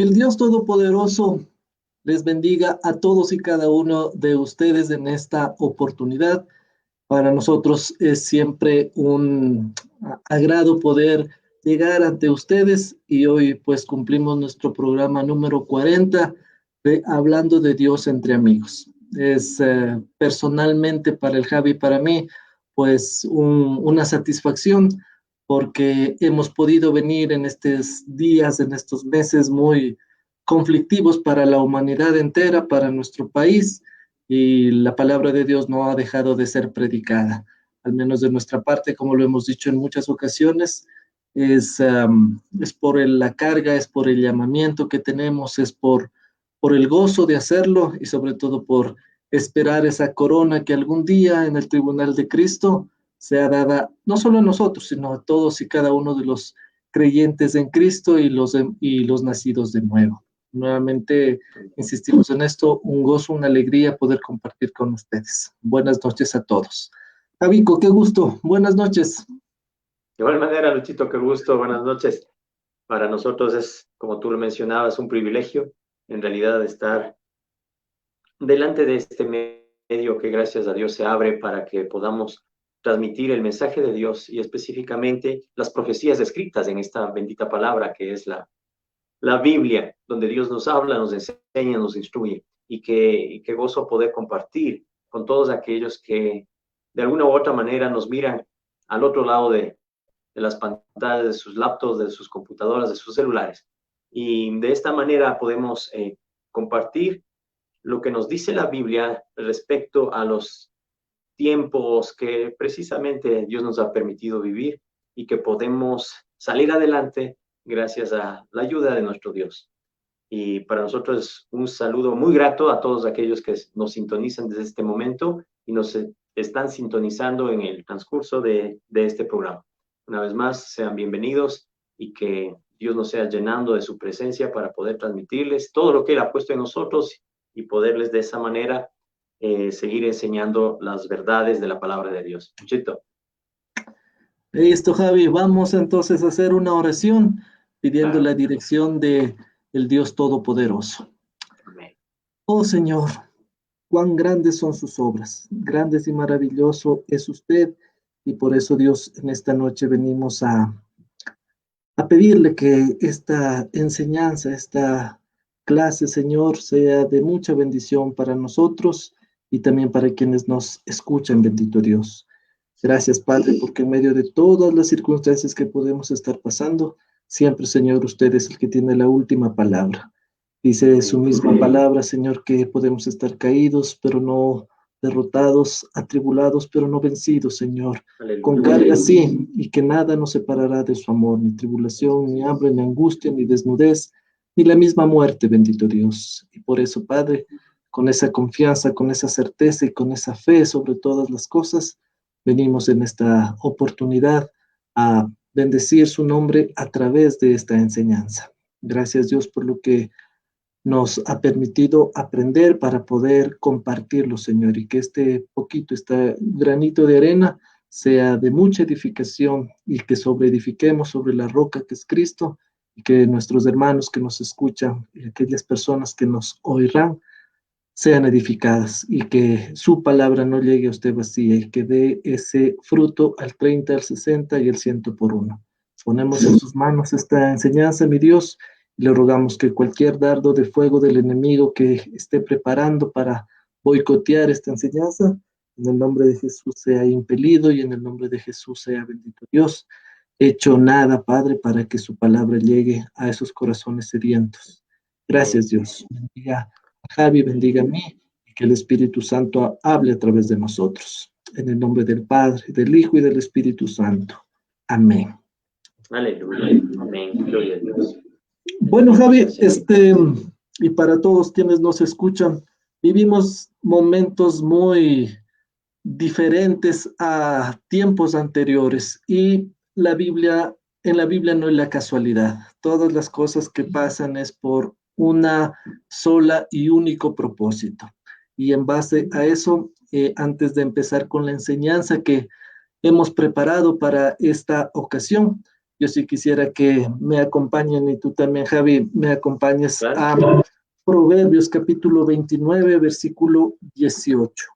Que el Dios Todopoderoso les bendiga a todos y cada uno de ustedes en esta oportunidad. Para nosotros es siempre un agrado poder llegar ante ustedes y hoy pues cumplimos nuestro programa número 40 de Hablando de Dios entre amigos. Es personalmente para el Javi y para mí pues una satisfacción porque hemos podido venir en estos días, en estos meses muy conflictivos para la humanidad entera, para nuestro país, y la palabra de Dios no ha dejado de ser predicada, al menos de nuestra parte, como lo hemos dicho en muchas ocasiones. Es por la carga, es por el llamamiento que tenemos, es por el gozo de hacerlo y sobre todo por esperar esa corona que algún día en el tribunal de Cristo sea dada no solo a nosotros, sino a todos y cada uno de los creyentes en Cristo y los nacidos de nuevo. Nuevamente insistimos en esto, un gozo, una alegría poder compartir con ustedes. Buenas noches a todos. Javico, qué gusto. Buenas noches. De igual manera, Luchito, qué gusto, buenas noches. Para nosotros es, como tú lo mencionabas, un privilegio, en realidad, estar delante de este medio que gracias a Dios se abre para que podamos transmitir el mensaje de Dios y específicamente las profecías escritas en esta bendita palabra que es la Biblia, donde Dios nos habla, nos enseña, nos instruye y qué gozo poder compartir con todos aquellos que de alguna u otra manera nos miran al otro lado de las pantallas de sus laptops, de sus computadoras, de sus celulares. Y de esta manera podemos compartir lo que nos dice la Biblia respecto a los tiempos que precisamente Dios nos ha permitido vivir y que podemos salir adelante gracias a la ayuda de nuestro Dios. Y para nosotros es un saludo muy grato a todos aquellos que nos sintonizan desde este momento y nos están sintonizando en el transcurso de este programa. Una vez más, sean bienvenidos y que Dios nos sea llenando de su presencia para poder transmitirles todo lo que Él ha puesto en nosotros y poderles de esa manera seguir enseñando las verdades de la palabra de Dios. Chito. Listo, Javi. Vamos entonces a hacer una oración pidiendo la dirección de el Dios Todopoderoso. Amén. Oh Señor, cuán grandes son sus obras, grandes y maravilloso es usted, y por eso, Dios, en esta noche venimos a pedirle que esta enseñanza, esta clase, Señor, sea de mucha bendición para nosotros y también para quienes nos escuchan, bendito Dios. Gracias, Padre, porque en medio de todas las circunstancias que podemos estar pasando, siempre, Señor, usted es el que tiene la última palabra. Dice su misma palabra, Señor, que podemos estar caídos, pero no derrotados, atribulados, pero no vencidos, Señor. Aleluya. Con carga sí, y que nada nos separará de su amor, ni tribulación, ni hambre, ni angustia, ni desnudez, ni la misma muerte, bendito Dios. Y por eso, Padre, con esa confianza, con esa certeza y con esa fe sobre todas las cosas, venimos en esta oportunidad a bendecir su nombre a través de esta enseñanza. Gracias, Dios, por lo que nos ha permitido aprender para poder compartirlo, Señor, y que este poquito, este granito de arena sea de mucha edificación y que sobreedifiquemos sobre la roca que es Cristo y que nuestros hermanos que nos escuchan y aquellas personas que nos oirán sean edificadas y que su palabra no llegue a usted vacía y que dé ese fruto al 30, al 60 y al 100 por uno. Ponemos en sus manos esta enseñanza, mi Dios, y le rogamos que cualquier dardo de fuego del enemigo que esté preparando para boicotear esta enseñanza, en el nombre de Jesús sea impelido y en el nombre de Jesús sea bendito Dios. Hecho nada, Padre, para que su palabra llegue a esos corazones sedientos. Gracias, Dios. Bendiga a Javi, bendiga a mí y que el Espíritu Santo hable a través de nosotros. En el nombre del Padre, del Hijo y del Espíritu Santo. Amén. Aleluya. Amén. Gloria a Dios. Bueno, Javi, y para todos quienes nos escuchan, vivimos momentos muy diferentes a tiempos anteriores y en la Biblia no es la casualidad. Todas las cosas que pasan es por una sola y único propósito. Y en base a eso, antes de empezar con la enseñanza que hemos preparado para esta ocasión, yo sí quisiera que me acompañen, y tú también, Javi, me acompañes a Proverbios capítulo 29, versículo 18.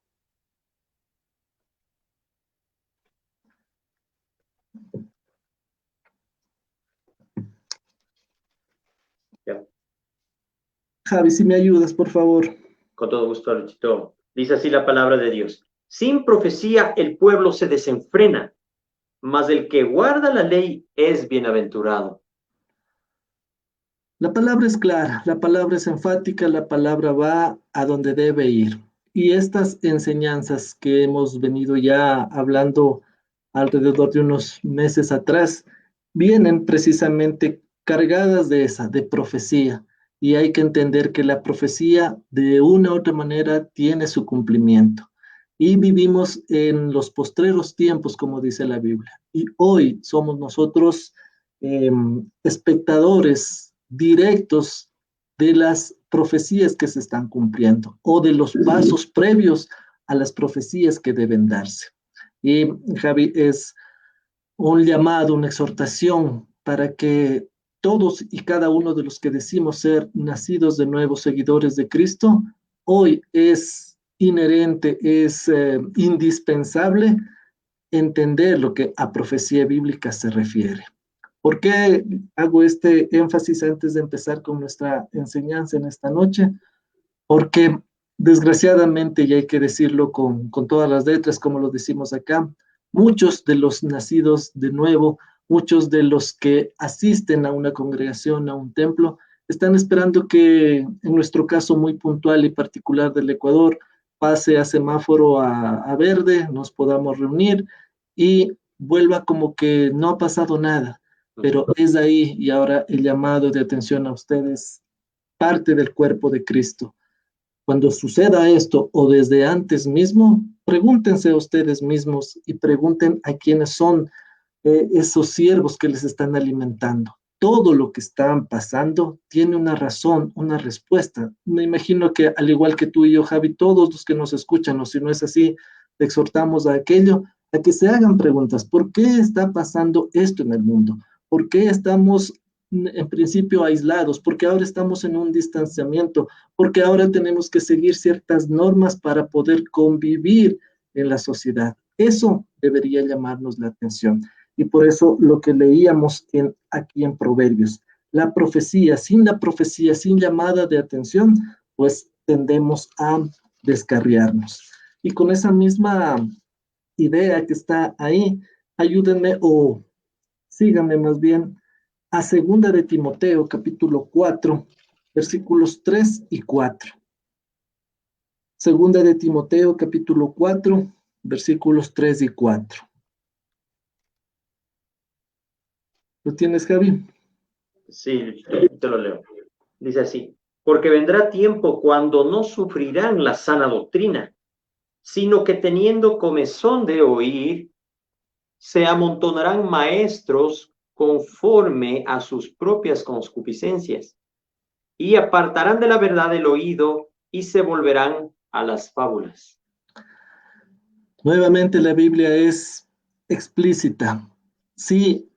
Ya. Javi, si me ayudas, por favor. Con todo gusto, Luchito. Dice así la palabra de Dios. Sin profecía el pueblo se desenfrena, mas el que guarda la ley es bienaventurado. La palabra es clara, la palabra es enfática, la palabra va a donde debe ir. Y estas enseñanzas que hemos venido ya hablando alrededor de unos meses atrás, vienen precisamente cargadas de esa, de profecía. Y hay que entender que la profecía de una u otra manera tiene su cumplimiento. Y vivimos en los postreros tiempos, como dice la Biblia. Y hoy somos nosotros espectadores directos de las profecías que se están cumpliendo o de los pasos previos a las profecías que deben darse. Y Javi, es un llamado, una exhortación para que todos y cada uno de los que decimos ser nacidos de nuevo, seguidores de Cristo, hoy es inherente, es indispensable entender lo que a profecía bíblica se refiere. ¿Por qué hago este énfasis antes de empezar con nuestra enseñanza en esta noche? Porque desgraciadamente, y hay que decirlo con todas las letras, como lo decimos acá, muchos de los nacidos de nuevo, muchos de los que asisten a una congregación, a un templo, están esperando que, en nuestro caso muy puntual y particular del Ecuador, pase a semáforo a verde, nos podamos reunir y vuelva como que no ha pasado nada. Pero es ahí, y ahora el llamado de atención a ustedes, parte del cuerpo de Cristo. Cuando suceda esto o desde antes mismo, pregúntense a ustedes mismos y pregunten a quiénes son esos siervos que les están alimentando. Todo lo que están pasando tiene una razón, una respuesta. Me imagino que al igual que tú y yo, Javi, todos los que nos escuchan, o si no es así, te exhortamos a aquello, a que se hagan preguntas. ¿Por qué está pasando esto en el mundo? ¿Por qué estamos en principio aislados? Porque ahora estamos en un distanciamiento, porque ahora tenemos que seguir ciertas normas para poder convivir en la sociedad. Eso debería llamarnos la atención. Y por eso lo que leíamos aquí en Proverbios, la profecía, sin llamada de atención, pues tendemos a descarriarnos. Y con esa misma idea que está ahí, ayúdenme o síganme más bien a segunda de Timoteo, capítulo 4, versículos 3 y 4. Segunda de Timoteo, capítulo 4, versículos 3 y 4. ¿Lo tienes, Javi? Sí, te lo leo. Dice así, porque vendrá tiempo cuando no sufrirán la sana doctrina, sino que teniendo comezón de oír, se amontonarán maestros conforme a sus propias concupiscencias, y apartarán de la verdad el oído y se volverán a las fábulas. Nuevamente la Biblia es explícita. Si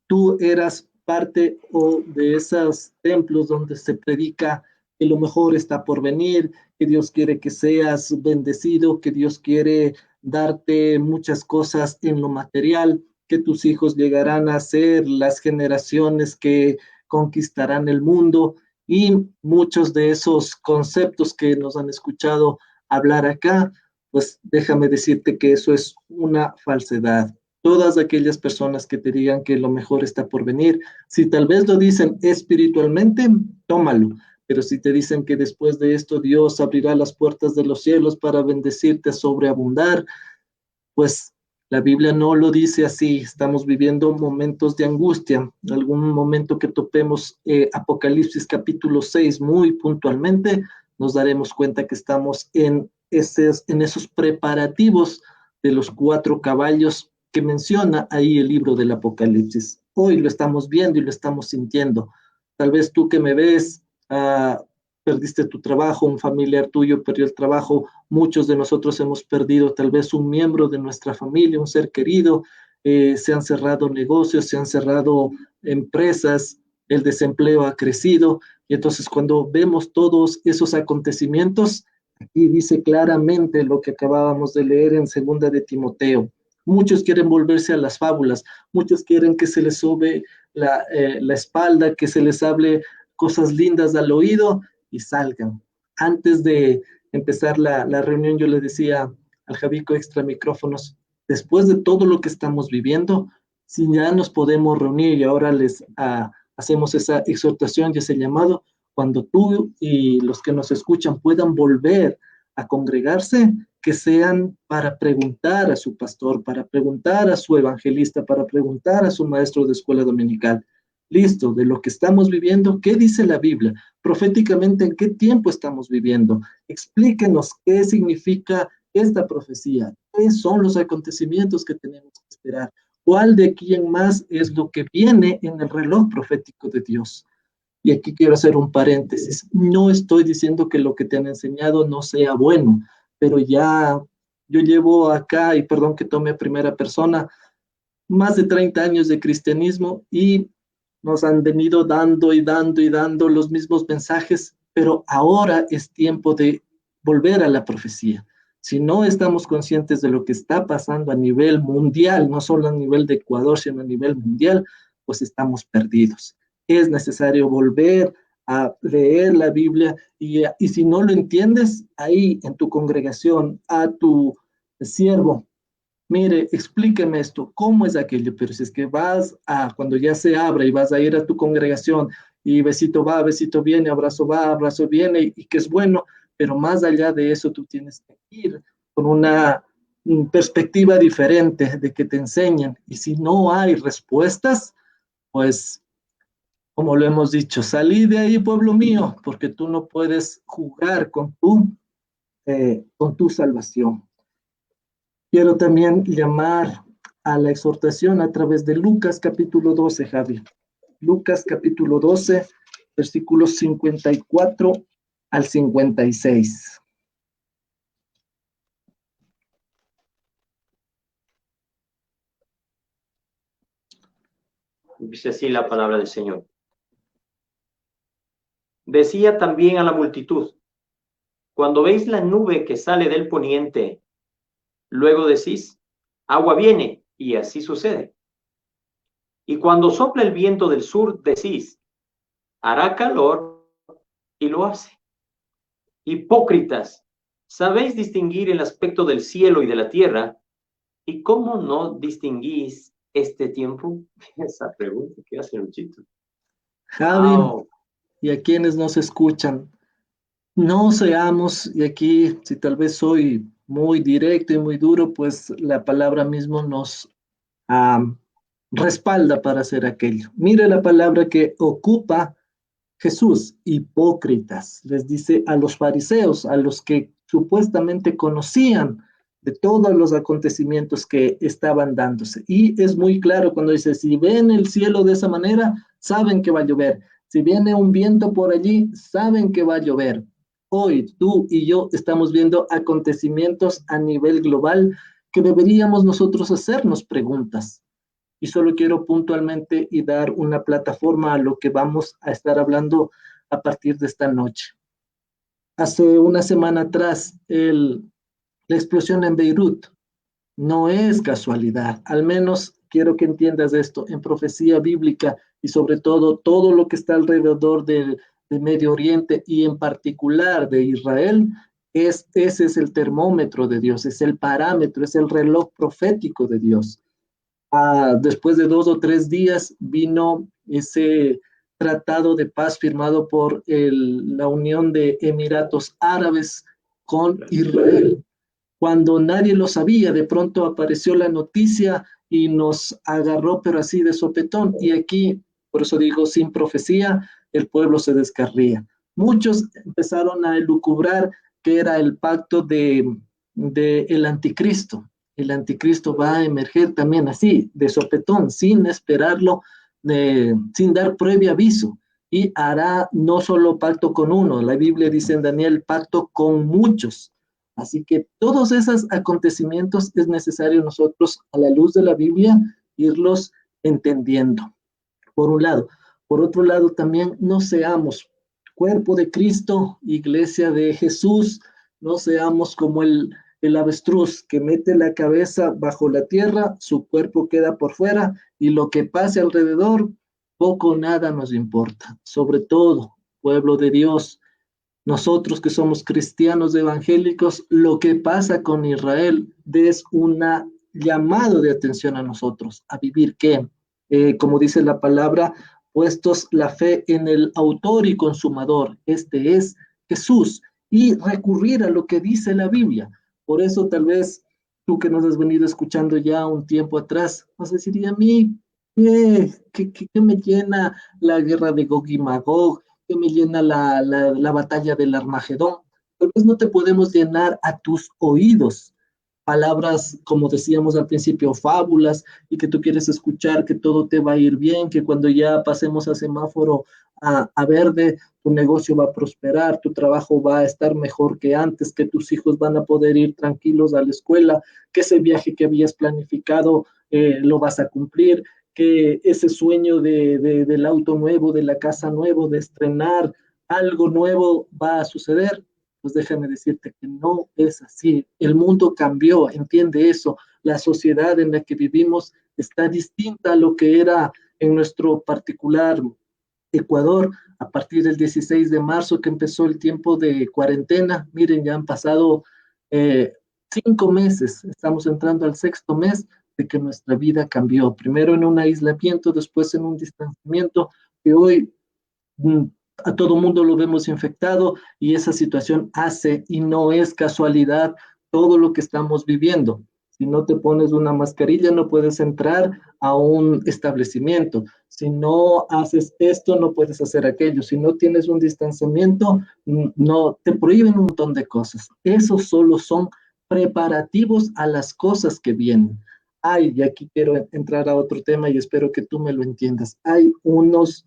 tú eras parte o de esos templos donde se predica que lo mejor está por venir, que Dios quiere que seas bendecido, que Dios quiere darte muchas cosas en lo material, que tus hijos llegarán a ser las generaciones que conquistarán el mundo, y muchos de esos conceptos que nos han escuchado hablar acá, pues déjame decirte que eso es una falsedad. Todas aquellas personas que te digan que lo mejor está por venir, si tal vez lo dicen espiritualmente, tómalo. Pero si te dicen que después de esto Dios abrirá las puertas de los cielos para bendecirte, sobreabundar, pues la Biblia no lo dice así. Estamos viviendo momentos de angustia. En algún momento que topemos Apocalipsis capítulo 6 muy puntualmente, nos daremos cuenta que estamos en esos preparativos de los 4 caballos que menciona ahí el libro del Apocalipsis. Hoy lo estamos viendo y lo estamos sintiendo. Tal vez tú que me ves, perdiste tu trabajo, un familiar tuyo perdió el trabajo, muchos de nosotros hemos perdido tal vez un miembro de nuestra familia, un ser querido, se han cerrado negocios, se han cerrado empresas, el desempleo ha crecido, y entonces cuando vemos todos esos acontecimientos, aquí dice claramente lo que acabábamos de leer en segunda de Timoteo. Muchos quieren volverse a las fábulas, muchos quieren que se les sobe la espalda, que se les hable cosas lindas al oído y salgan. Antes de empezar la reunión, yo le decía al Javico extra micrófonos, después de todo lo que estamos viviendo, si ya nos podemos reunir y ahora hacemos esa exhortación y ese llamado, cuando tú y los que nos escuchan puedan volver a congregarse, que sean para preguntar a su pastor, para preguntar a su evangelista, para preguntar a su maestro de escuela dominical. Listo, de lo que estamos viviendo, ¿qué dice la Biblia? Proféticamente, ¿en qué tiempo estamos viviendo? Explíquenos qué significa esta profecía, qué son los acontecimientos que tenemos que esperar, cuál de quién más es lo que viene en el reloj profético de Dios. Y aquí quiero hacer un paréntesis. No estoy diciendo que lo que te han enseñado no sea bueno, pero ya yo llevo acá, y perdón que tome primera persona, más de 30 años de cristianismo y nos han venido dando y dando y dando los mismos mensajes, pero ahora es tiempo de volver a la profecía. Si no estamos conscientes de lo que está pasando a nivel mundial, no solo a nivel de Ecuador, sino a nivel mundial, pues estamos perdidos. Es necesario volver a leer la Biblia y si no lo entiendes, ahí en tu congregación, a tu siervo, mire, explíqueme esto, ¿cómo es aquello? Pero si es que cuando ya se abra y vas a ir a tu congregación y besito va, besito viene, abrazo va, abrazo viene y que es bueno, pero más allá de eso tú tienes que ir con una perspectiva diferente de que te enseñan. Y si no hay respuestas, pues como lo hemos dicho, salí de ahí, pueblo mío, porque tú no puedes jugar con tu salvación. Quiero también llamar a la exhortación a través de Lucas capítulo 12, Javi. Lucas capítulo 12, versículos 54 al 56. Dice así la palabra del Señor. Decía también a la multitud, cuando veis la nube que sale del poniente, luego decís, agua viene, y así sucede. Y cuando sopla el viento del sur, decís, hará calor, y lo hace. Hipócritas, ¿sabéis distinguir el aspecto del cielo y de la tierra? ¿Y cómo no distinguís este tiempo? Esa pregunta que hace Luchito. Javi, y a quienes nos escuchan, no seamos, y aquí si tal vez soy muy directo y muy duro, pues la palabra mismo nos respalda para hacer aquello. Mire la palabra que ocupa Jesús, hipócritas, les dice a los fariseos, a los que supuestamente conocían de todos los acontecimientos que estaban dándose. Y es muy claro cuando dice, si ven el cielo de esa manera, saben que va a llover. Si viene un viento por allí, saben que va a llover. Hoy tú y yo estamos viendo acontecimientos a nivel global que deberíamos nosotros hacernos preguntas. Y solo quiero puntualmente y dar una plataforma a lo que vamos a estar hablando a partir de esta noche. Hace una semana atrás, la explosión en Beirut no es casualidad, al menos quiero que entiendas esto, en profecía bíblica y sobre todo lo que está alrededor del Medio Oriente y en particular de Israel, ese es el termómetro de Dios, es el parámetro, es el reloj profético de Dios. Después de 2 o 3 días vino ese tratado de paz firmado por la Unión de Emiratos Árabes con Israel. Cuando nadie lo sabía, de pronto apareció la noticia y nos agarró, pero así de sopetón. Y aquí, por eso digo, sin profecía, el pueblo se descarría. Muchos empezaron a elucubrar que era el pacto de el anticristo. El anticristo va a emerger también así, de sopetón, sin esperarlo, sin dar previo aviso. Y hará no solo pacto con uno, la Biblia dice en Daniel, pacto con muchos. Así que todos esos acontecimientos es necesario nosotros, a la luz de la Biblia, irlos entendiendo, por un lado. Por otro lado, también no seamos cuerpo de Cristo, iglesia de Jesús, no seamos como el avestruz que mete la cabeza bajo la tierra, su cuerpo queda por fuera y lo que pase alrededor, poco o nada nos importa. Sobre todo, pueblo de Dios, nosotros que somos cristianos evangélicos, lo que pasa con Israel es una llamado de atención a nosotros, a vivir qué, como dice la palabra, puestos la fe en el autor y consumador, este es Jesús, y recurrir a lo que dice la Biblia. Por eso tal vez tú que nos has venido escuchando ya un tiempo atrás, vas a decir, ¿y a mí qué me llena la guerra de Gog y Magog? ¿Qué me llena la batalla del Armagedón? Tal vez no te podemos llenar a tus oídos palabras, como decíamos al principio, fábulas, y que tú quieres escuchar que todo te va a ir bien, que cuando ya pasemos a semáforo a verde, tu negocio va a prosperar, tu trabajo va a estar mejor que antes, que tus hijos van a poder ir tranquilos a la escuela, que ese viaje que habías planificado lo vas a cumplir, que ese sueño del auto nuevo, de la casa nuevo, de estrenar algo nuevo va a suceder. Pues déjame decirte que no es así. El mundo cambió, entiende eso. La sociedad en la que vivimos está distinta a lo que era en nuestro particular Ecuador a partir del 16 de marzo que empezó el tiempo de cuarentena. Miren, ya han pasado 5 meses, estamos entrando al sexto mes de que nuestra vida cambió. Primero en un aislamiento, después en un distanciamiento, que hoy a todo mundo lo vemos infectado y esa situación hace y no es casualidad todo lo que estamos viviendo. Si no te pones una mascarilla, no puedes entrar a un establecimiento. Si no haces esto, no puedes hacer aquello. Si no tienes un distanciamiento, no te prohíben un montón de cosas. Esos solo son preparativos a las cosas que vienen. Hay, y aquí quiero entrar a otro tema y espero que tú me lo entiendas. Hay unos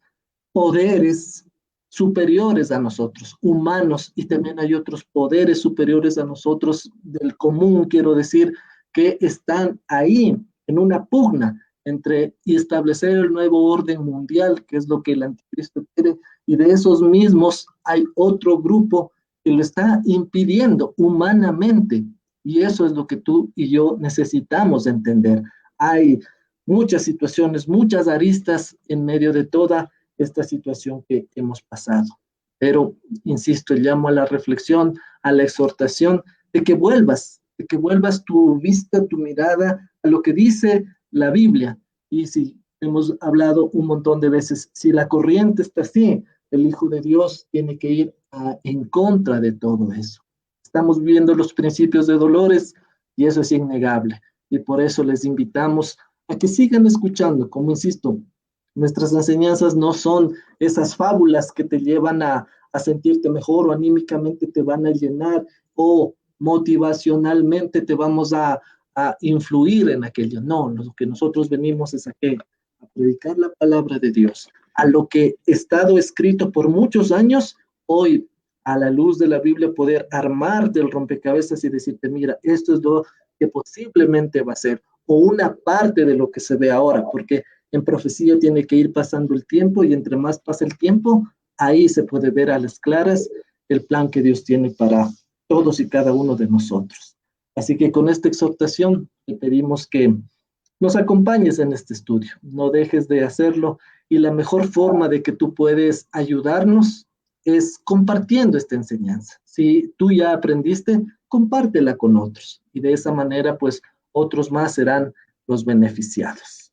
poderes superiores a nosotros, humanos, y también hay otros poderes superiores a nosotros del común, quiero decir, que están ahí en una pugna entre establecer el nuevo orden mundial, que es lo que el anticristo quiere, y de esos mismos hay otro grupo que lo está impidiendo humanamente, y eso es lo que tú y yo necesitamos entender. Hay muchas situaciones, muchas aristas en medio de toda esta situación que hemos pasado. Pero, insisto, llamo a la reflexión, a la exhortación de que vuelvas tu vista, tu mirada a lo que dice la Biblia. Y si hemos hablado un montón de veces, si la corriente está así, el Hijo de Dios tiene que ir en contra de todo eso. Estamos viviendo los principios de dolores y eso es innegable. Y por eso les invitamos a que sigan escuchando, como insisto, nuestras enseñanzas no son esas fábulas que te llevan a sentirte mejor o anímicamente te van a llenar o motivacionalmente te vamos a influir en aquello. No, lo que nosotros venimos es a predicar la palabra de Dios, a lo que ha estado escrito por muchos años, hoy a la luz de la Biblia poder armar del rompecabezas y decirte, mira, esto es lo que posiblemente va a ser, o una parte de lo que se ve ahora, porque en profecía tiene que ir pasando el tiempo y entre más pasa el tiempo, ahí se puede ver a las claras el plan que Dios tiene para todos y cada uno de nosotros. Así que con esta exhortación te pedimos que nos acompañes en este estudio, no dejes de hacerlo y la mejor forma de que tú puedes ayudarnos es compartiendo esta enseñanza. Si tú ya aprendiste, compártela con otros y de esa manera pues otros más serán los beneficiados.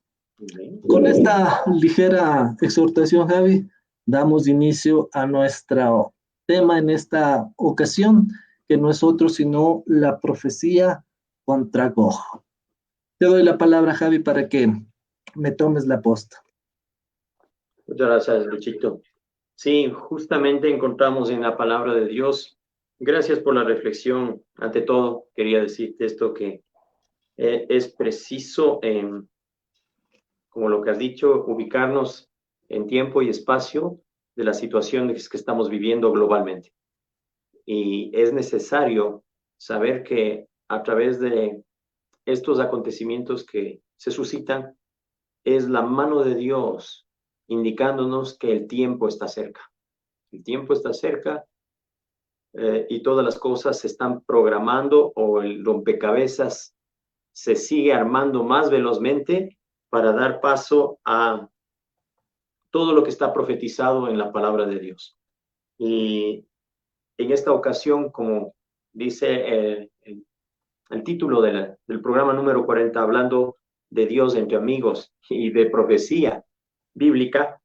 Con esta ligera exhortación, Javi, damos inicio a nuestro tema en esta ocasión, que no es otro sino la profecía contra Gog. Te doy la palabra, Javi, para que me tomes la posta. Muchas gracias, Luchito. Sí, justamente encontramos en la palabra de Dios. Gracias por la reflexión. Ante todo, quería decirte esto que es preciso, como lo que has dicho, ubicarnos en tiempo y espacio de las situaciones que estamos viviendo globalmente. Y es necesario saber que a través de estos acontecimientos que se suscitan, es la mano de Dios indicándonos que el tiempo está cerca. El tiempo está cerca y todas las cosas se están programando o el rompecabezas se sigue armando más velozmente para dar paso a todo lo que está profetizado en la palabra de Dios. Y en esta ocasión, como dice el título del programa número 40, hablando de Dios entre amigos y de profecía bíblica,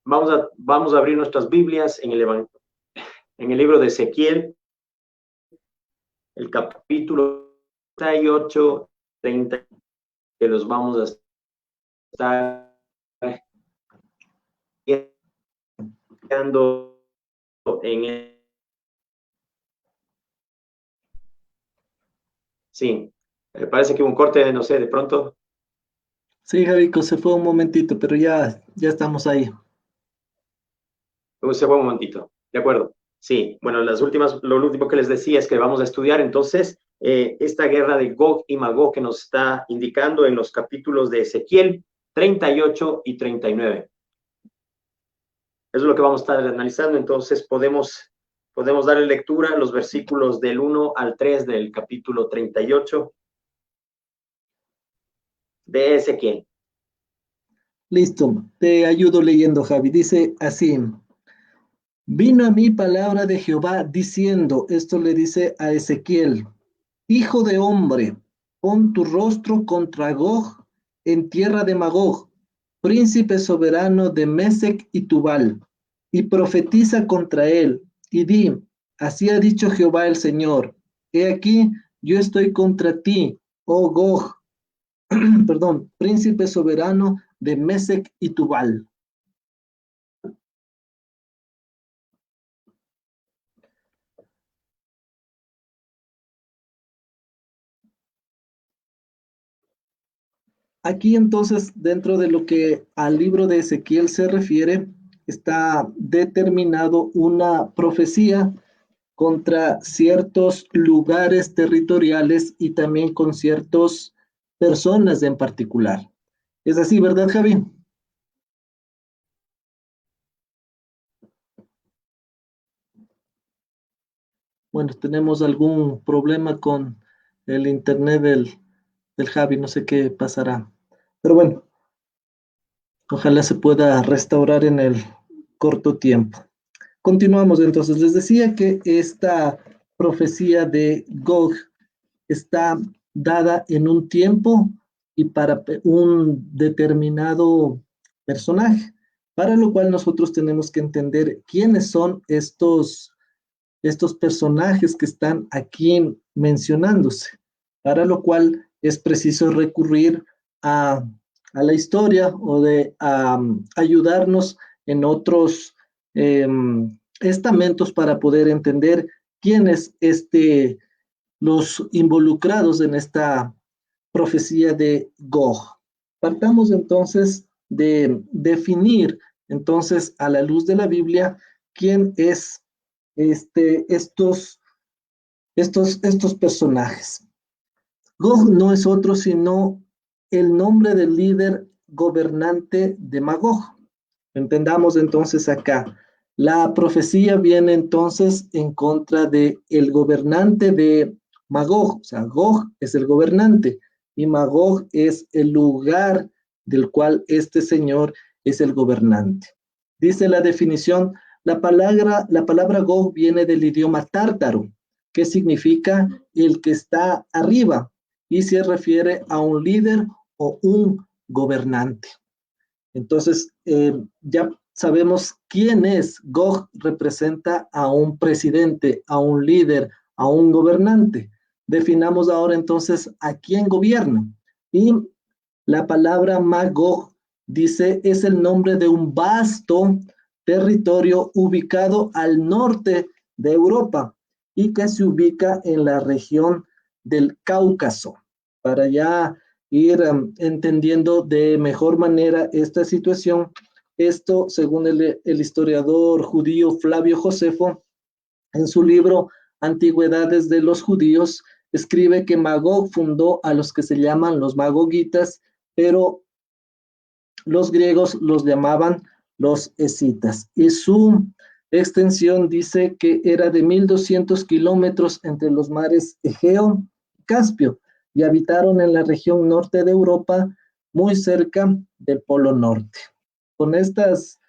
vamos a abrir nuestras Biblias en el libro de Ezequiel, el capítulo 38, 30, que los vamos a estar guiando en el... Sí, parece que hubo un corte, no sé, de pronto. Sí, Javico, se fue un momentito, pero ya estamos ahí. Se fue un momentito, de acuerdo. Sí, bueno, lo último que les decía es que vamos a estudiar entonces esta guerra de Gog y Magog que nos está indicando en los capítulos de Ezequiel 38 y 39. Eso es lo que vamos a estar analizando, entonces podemos darle lectura a los versículos del 1 al 3 del capítulo 38 de Ezequiel. Listo, te ayudo leyendo, Javi. Dice así: vino a mí palabra de Jehová diciendo, esto le dice a Ezequiel: hijo de hombre, pon tu rostro contra Gog en tierra de Magog, príncipe soberano de Mesec y Tubal, y profetiza contra él, y di, así ha dicho Jehová el Señor, he aquí, yo estoy contra ti, oh Gog, perdón, príncipe soberano de Mesec y Tubal. Aquí entonces, dentro de lo que al libro de Ezequiel se refiere, está determinado una profecía contra ciertos lugares territoriales y también con ciertas personas en particular. Es así, ¿verdad, Javi? Bueno, tenemos algún problema con el internet del Javi, no sé qué pasará. Pero bueno, ojalá se pueda restaurar en el corto tiempo. Continuamos entonces. Les decía que esta profecía de Gog está dada en un tiempo y para un determinado personaje, para lo cual nosotros tenemos que entender quiénes son estos personajes que están aquí mencionándose, para lo cual es preciso recurrir a la historia o de ayudarnos en otros estamentos para poder entender quién es los involucrados en esta profecía de Gog. Partamos entonces de definir entonces a la luz de la Biblia quién es estos personajes. Gog no es otro sino el nombre del líder gobernante de Magog. Entendamos entonces acá. La profecía viene entonces en contra de el gobernante de Magog. O sea, Gog es el gobernante y Magog es el lugar del cual este señor es el gobernante. Dice la definición, la palabra Gog viene del idioma tártaro, que significa el que está arriba, y se refiere a un líder o un gobernante. Entonces, ya sabemos quién es. Gog representa a un presidente, a un líder, a un gobernante. Definamos ahora entonces a quién gobierna. Y la palabra Magog dice es el nombre de un vasto territorio ubicado al norte de Europa y que se ubica en la región del Cáucaso. Para ya ir entendiendo de mejor manera esta situación, esto según el historiador judío Flavio Josefo, en su libro Antigüedades de los Judíos, escribe que Magog fundó a los que se llaman los magogitas, pero los griegos los llamaban los escitas. Y su extensión dice que era de 1.200 kilómetros entre los mares Egeo y Caspio, y habitaron en la región norte de Europa, muy cerca del Polo Norte. Con estas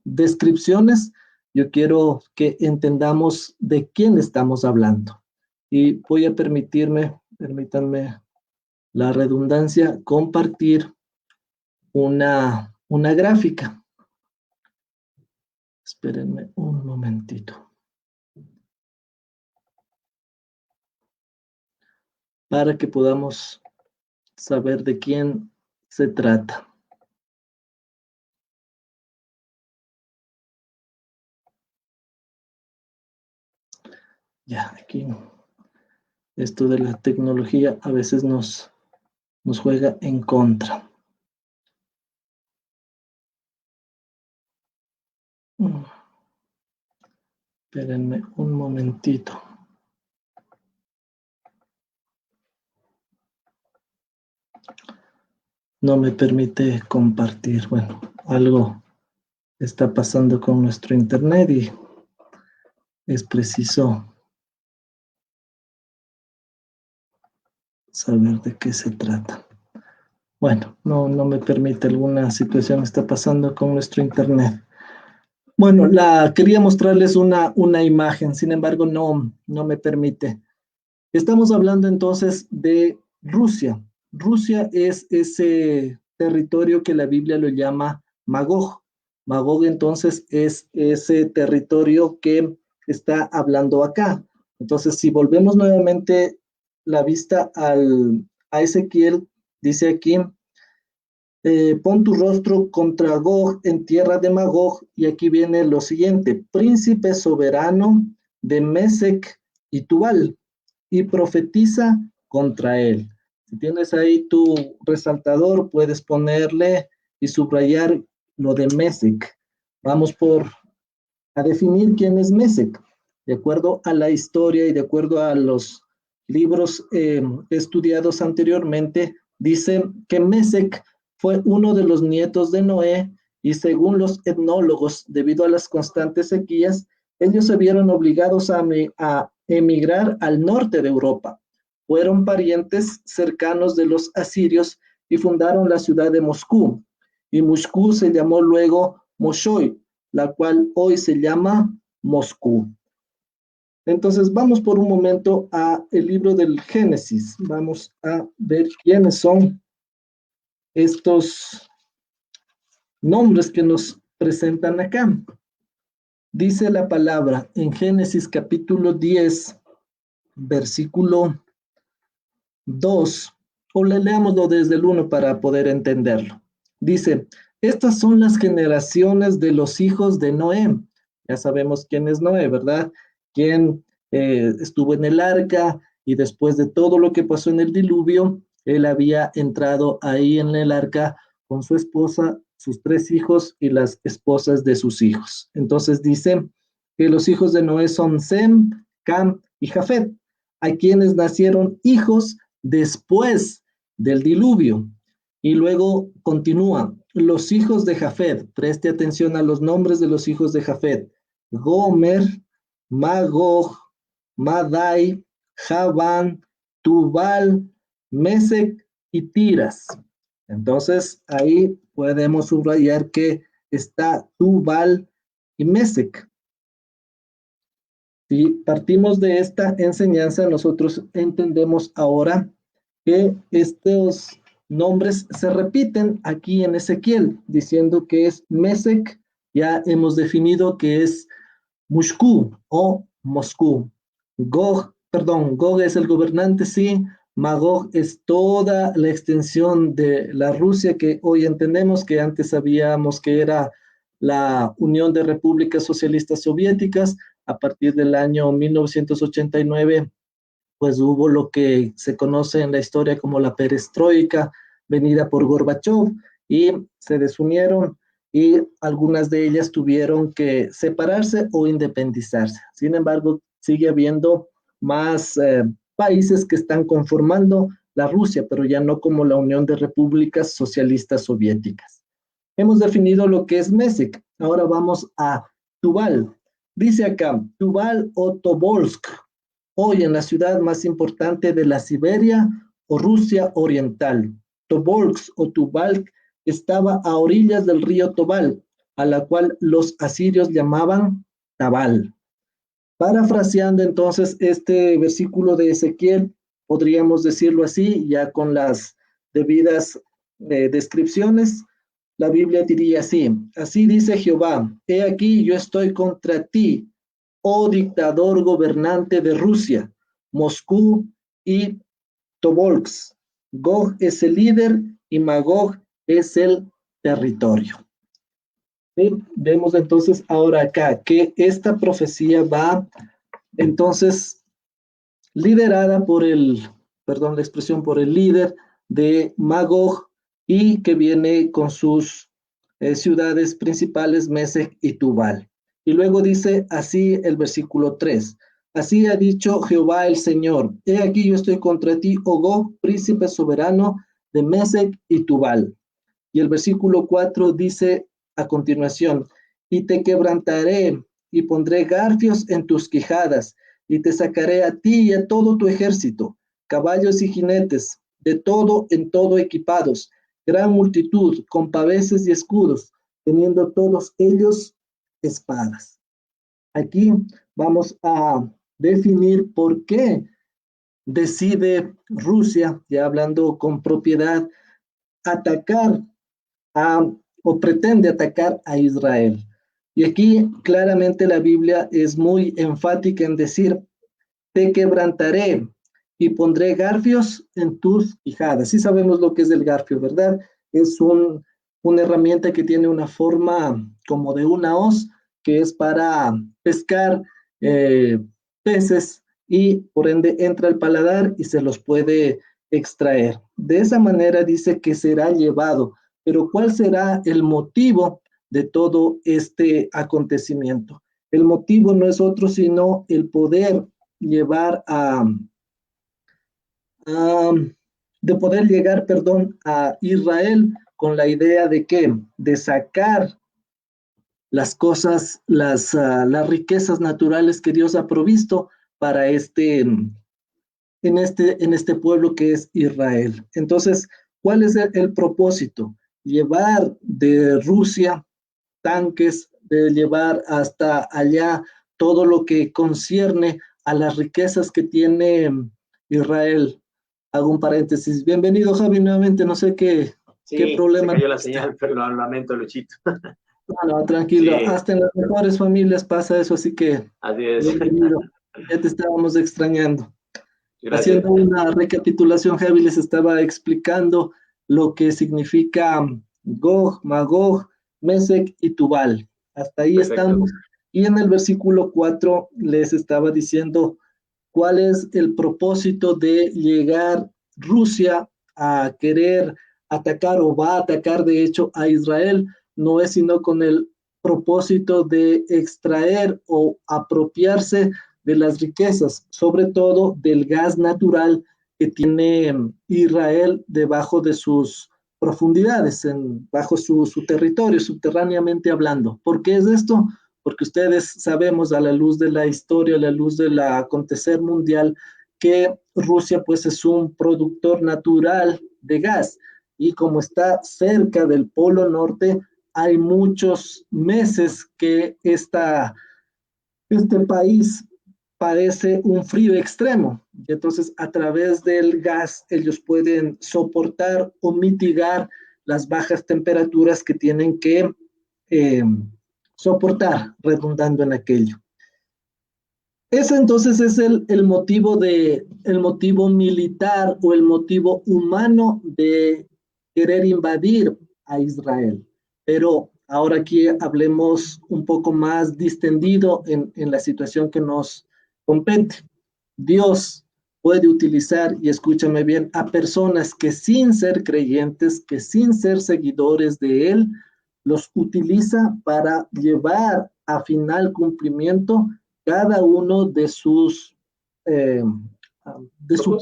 descripciones, yo quiero que entendamos de quién estamos hablando. Y voy a permitanme la redundancia, compartir una gráfica. Espérenme un momentito. Para que podamos saber de quién se trata. Ya, aquí esto de la tecnología a veces nos juega en contra. Espérenme un momentito. No me permite compartir. Bueno, algo está pasando con nuestro internet y es preciso saber de qué se trata. Bueno, no me permite, alguna situación está pasando con nuestro internet. Bueno, quería mostrarles una imagen, sin embargo no me permite. Estamos hablando entonces de Rusia. Rusia es ese territorio que la Biblia lo llama Magog. Magog entonces es ese territorio que está hablando acá. Entonces, si volvemos nuevamente la vista a Ezequiel, dice aquí, pon tu rostro contra Gog en tierra de Magog, y aquí viene lo siguiente: príncipe soberano de Mesec y Tubal, y profetiza contra él. Si tienes ahí tu resaltador, puedes ponerle y subrayar lo de Mesec. Vamos a definir quién es Mesec. De acuerdo a la historia y de acuerdo a los libros estudiados anteriormente, dice que Mesec fue uno de los nietos de Noé, y según los etnólogos, debido a las constantes sequías, ellos se vieron obligados a emigrar al norte de Europa. Fueron parientes cercanos de los asirios y fundaron la ciudad de Moscú. Y Moscú se llamó luego Moshoy, la cual hoy se llama Moscú. Entonces vamos por un momento a el libro del Génesis. Vamos a ver quiénes son estos nombres que nos presentan acá. Dice la palabra en Génesis capítulo 10, versículo 2, o leámoslo desde el 1 para poder entenderlo. Dice, estas son las generaciones de los hijos de Noé. Ya sabemos quién es Noé, ¿verdad? Quien estuvo en el arca, y después de todo lo que pasó en el diluvio, él había entrado ahí en el arca con su esposa, sus 3 hijos y las esposas de sus hijos. Entonces dice que los hijos de Noé son Sem, Cam y Jafet, a quienes nacieron hijos después del diluvio. Y luego continúa, los hijos de Jafet, preste atención a los nombres de los hijos de Jafet: Gomer, Magog, Madai, Javán, Tubal, Mesec y Tiras. Entonces ahí podemos subrayar que está Tubal y Mesec. Si partimos de esta enseñanza, nosotros entendemos ahora que estos nombres se repiten aquí en Ezequiel, diciendo que es Mesec. Ya hemos definido que es Moscú o Moscú. Gog es el gobernante, sí. Magog es toda la extensión de la Rusia que hoy entendemos, que antes sabíamos que era la Unión de Repúblicas Socialistas Soviéticas. A partir del año 1989, pues hubo lo que se conoce en la historia como la perestroika, venida por Gorbachev, y se desunieron, y algunas de ellas tuvieron que separarse o independizarse. Sin embargo, sigue habiendo más países que están conformando la Rusia, pero ya no como la Unión de Repúblicas Socialistas Soviéticas. Hemos definido lo que es Mesec. Ahora vamos a Tubal. Dice acá, Tubal o Tobolsk, hoy en la ciudad más importante de la Siberia o Rusia Oriental. Tobolsk o Tubal estaba a orillas del río Tobal, a la cual los asirios llamaban Tabal. Parafraseando entonces este versículo de Ezequiel, podríamos decirlo así, ya con las debidas descripciones, la Biblia diría así, así dice Jehová, he aquí yo estoy contra ti, oh dictador gobernante de Rusia, Moscú y Tobolsk. Gog es el líder y Magog es el territorio. ¿Sí? Vemos entonces ahora acá que esta profecía va entonces liderada por perdón la expresión, por el líder de Magog y que viene con sus ciudades principales, Mesec y Tubal. Y luego dice así el versículo 3. Así ha dicho Jehová el Señor, he aquí yo estoy contra ti, oh Gog, príncipe soberano de Mesec y Tubal. Y el versículo 4 dice a continuación, y te quebrantaré y pondré garfios en tus quijadas, y te sacaré a ti y a todo tu ejército, caballos y jinetes, de todo en todo equipados, gran multitud, con paveses y escudos, teniendo todos ellos espadas. Aquí vamos a definir por qué decide Rusia, ya hablando con propiedad, atacar o pretende atacar a Israel. Y aquí claramente la Biblia es muy enfática en decir, te quebrantaré y pondré garfios en tus quijadas. Sí sabemos lo que es el garfio, ¿verdad? Es una herramienta que tiene una forma como de una hoz, que es para pescar peces y por ende entra al paladar y se los puede extraer. De esa manera dice que será llevado. Pero ¿cuál será el motivo de todo este acontecimiento? El motivo no es otro sino el poder llevar de poder llegar, perdón, a Israel con la idea de que de sacar las cosas, las riquezas naturales que Dios ha provisto para en este pueblo que es Israel. Entonces, ¿cuál es el propósito? Llevar de Rusia tanques, de llevar hasta allá todo lo que concierne a las riquezas que tiene Israel. Hago un paréntesis. Bienvenido, Javi, nuevamente. No sé qué problema. Se cayó la señal, pero lo lamento, Luchito. No, tranquilo. Sí. Hasta en las mejores familias pasa eso, así que así es. Bienvenido. Ya te estábamos extrañando. Gracias. Haciendo una recapitulación, Javi les estaba explicando lo que significa Gog, Magog, Mesec y Tubal. Hasta ahí Perfecto. Estamos. Y en el versículo 4 les estaba diciendo cuál es el propósito de llegar Rusia a querer atacar o va a atacar de hecho a Israel. No es sino con el propósito de extraer o apropiarse de las riquezas, sobre todo del gas natural que tiene Israel debajo de sus profundidades, bajo su territorio, subterráneamente hablando. ¿Por qué es esto? Porque ustedes sabemos a la luz de la historia, a la luz del acontecer mundial, que Rusia pues es un productor natural de gas y como está cerca del Polo Norte, hay muchos meses que este país padece un frío extremo. Y entonces, a través del gas, ellos pueden soportar o mitigar las bajas temperaturas que tienen que soportar, redundando en aquello. Ese entonces es el motivo militar o el motivo humano de querer invadir a Israel. Pero ahora aquí hablemos un poco más distendido en la situación que nos compete. Dios puede utilizar, y escúchame bien, a personas que sin ser creyentes, que sin ser seguidores de Él, los utiliza para llevar a final cumplimiento cada uno de su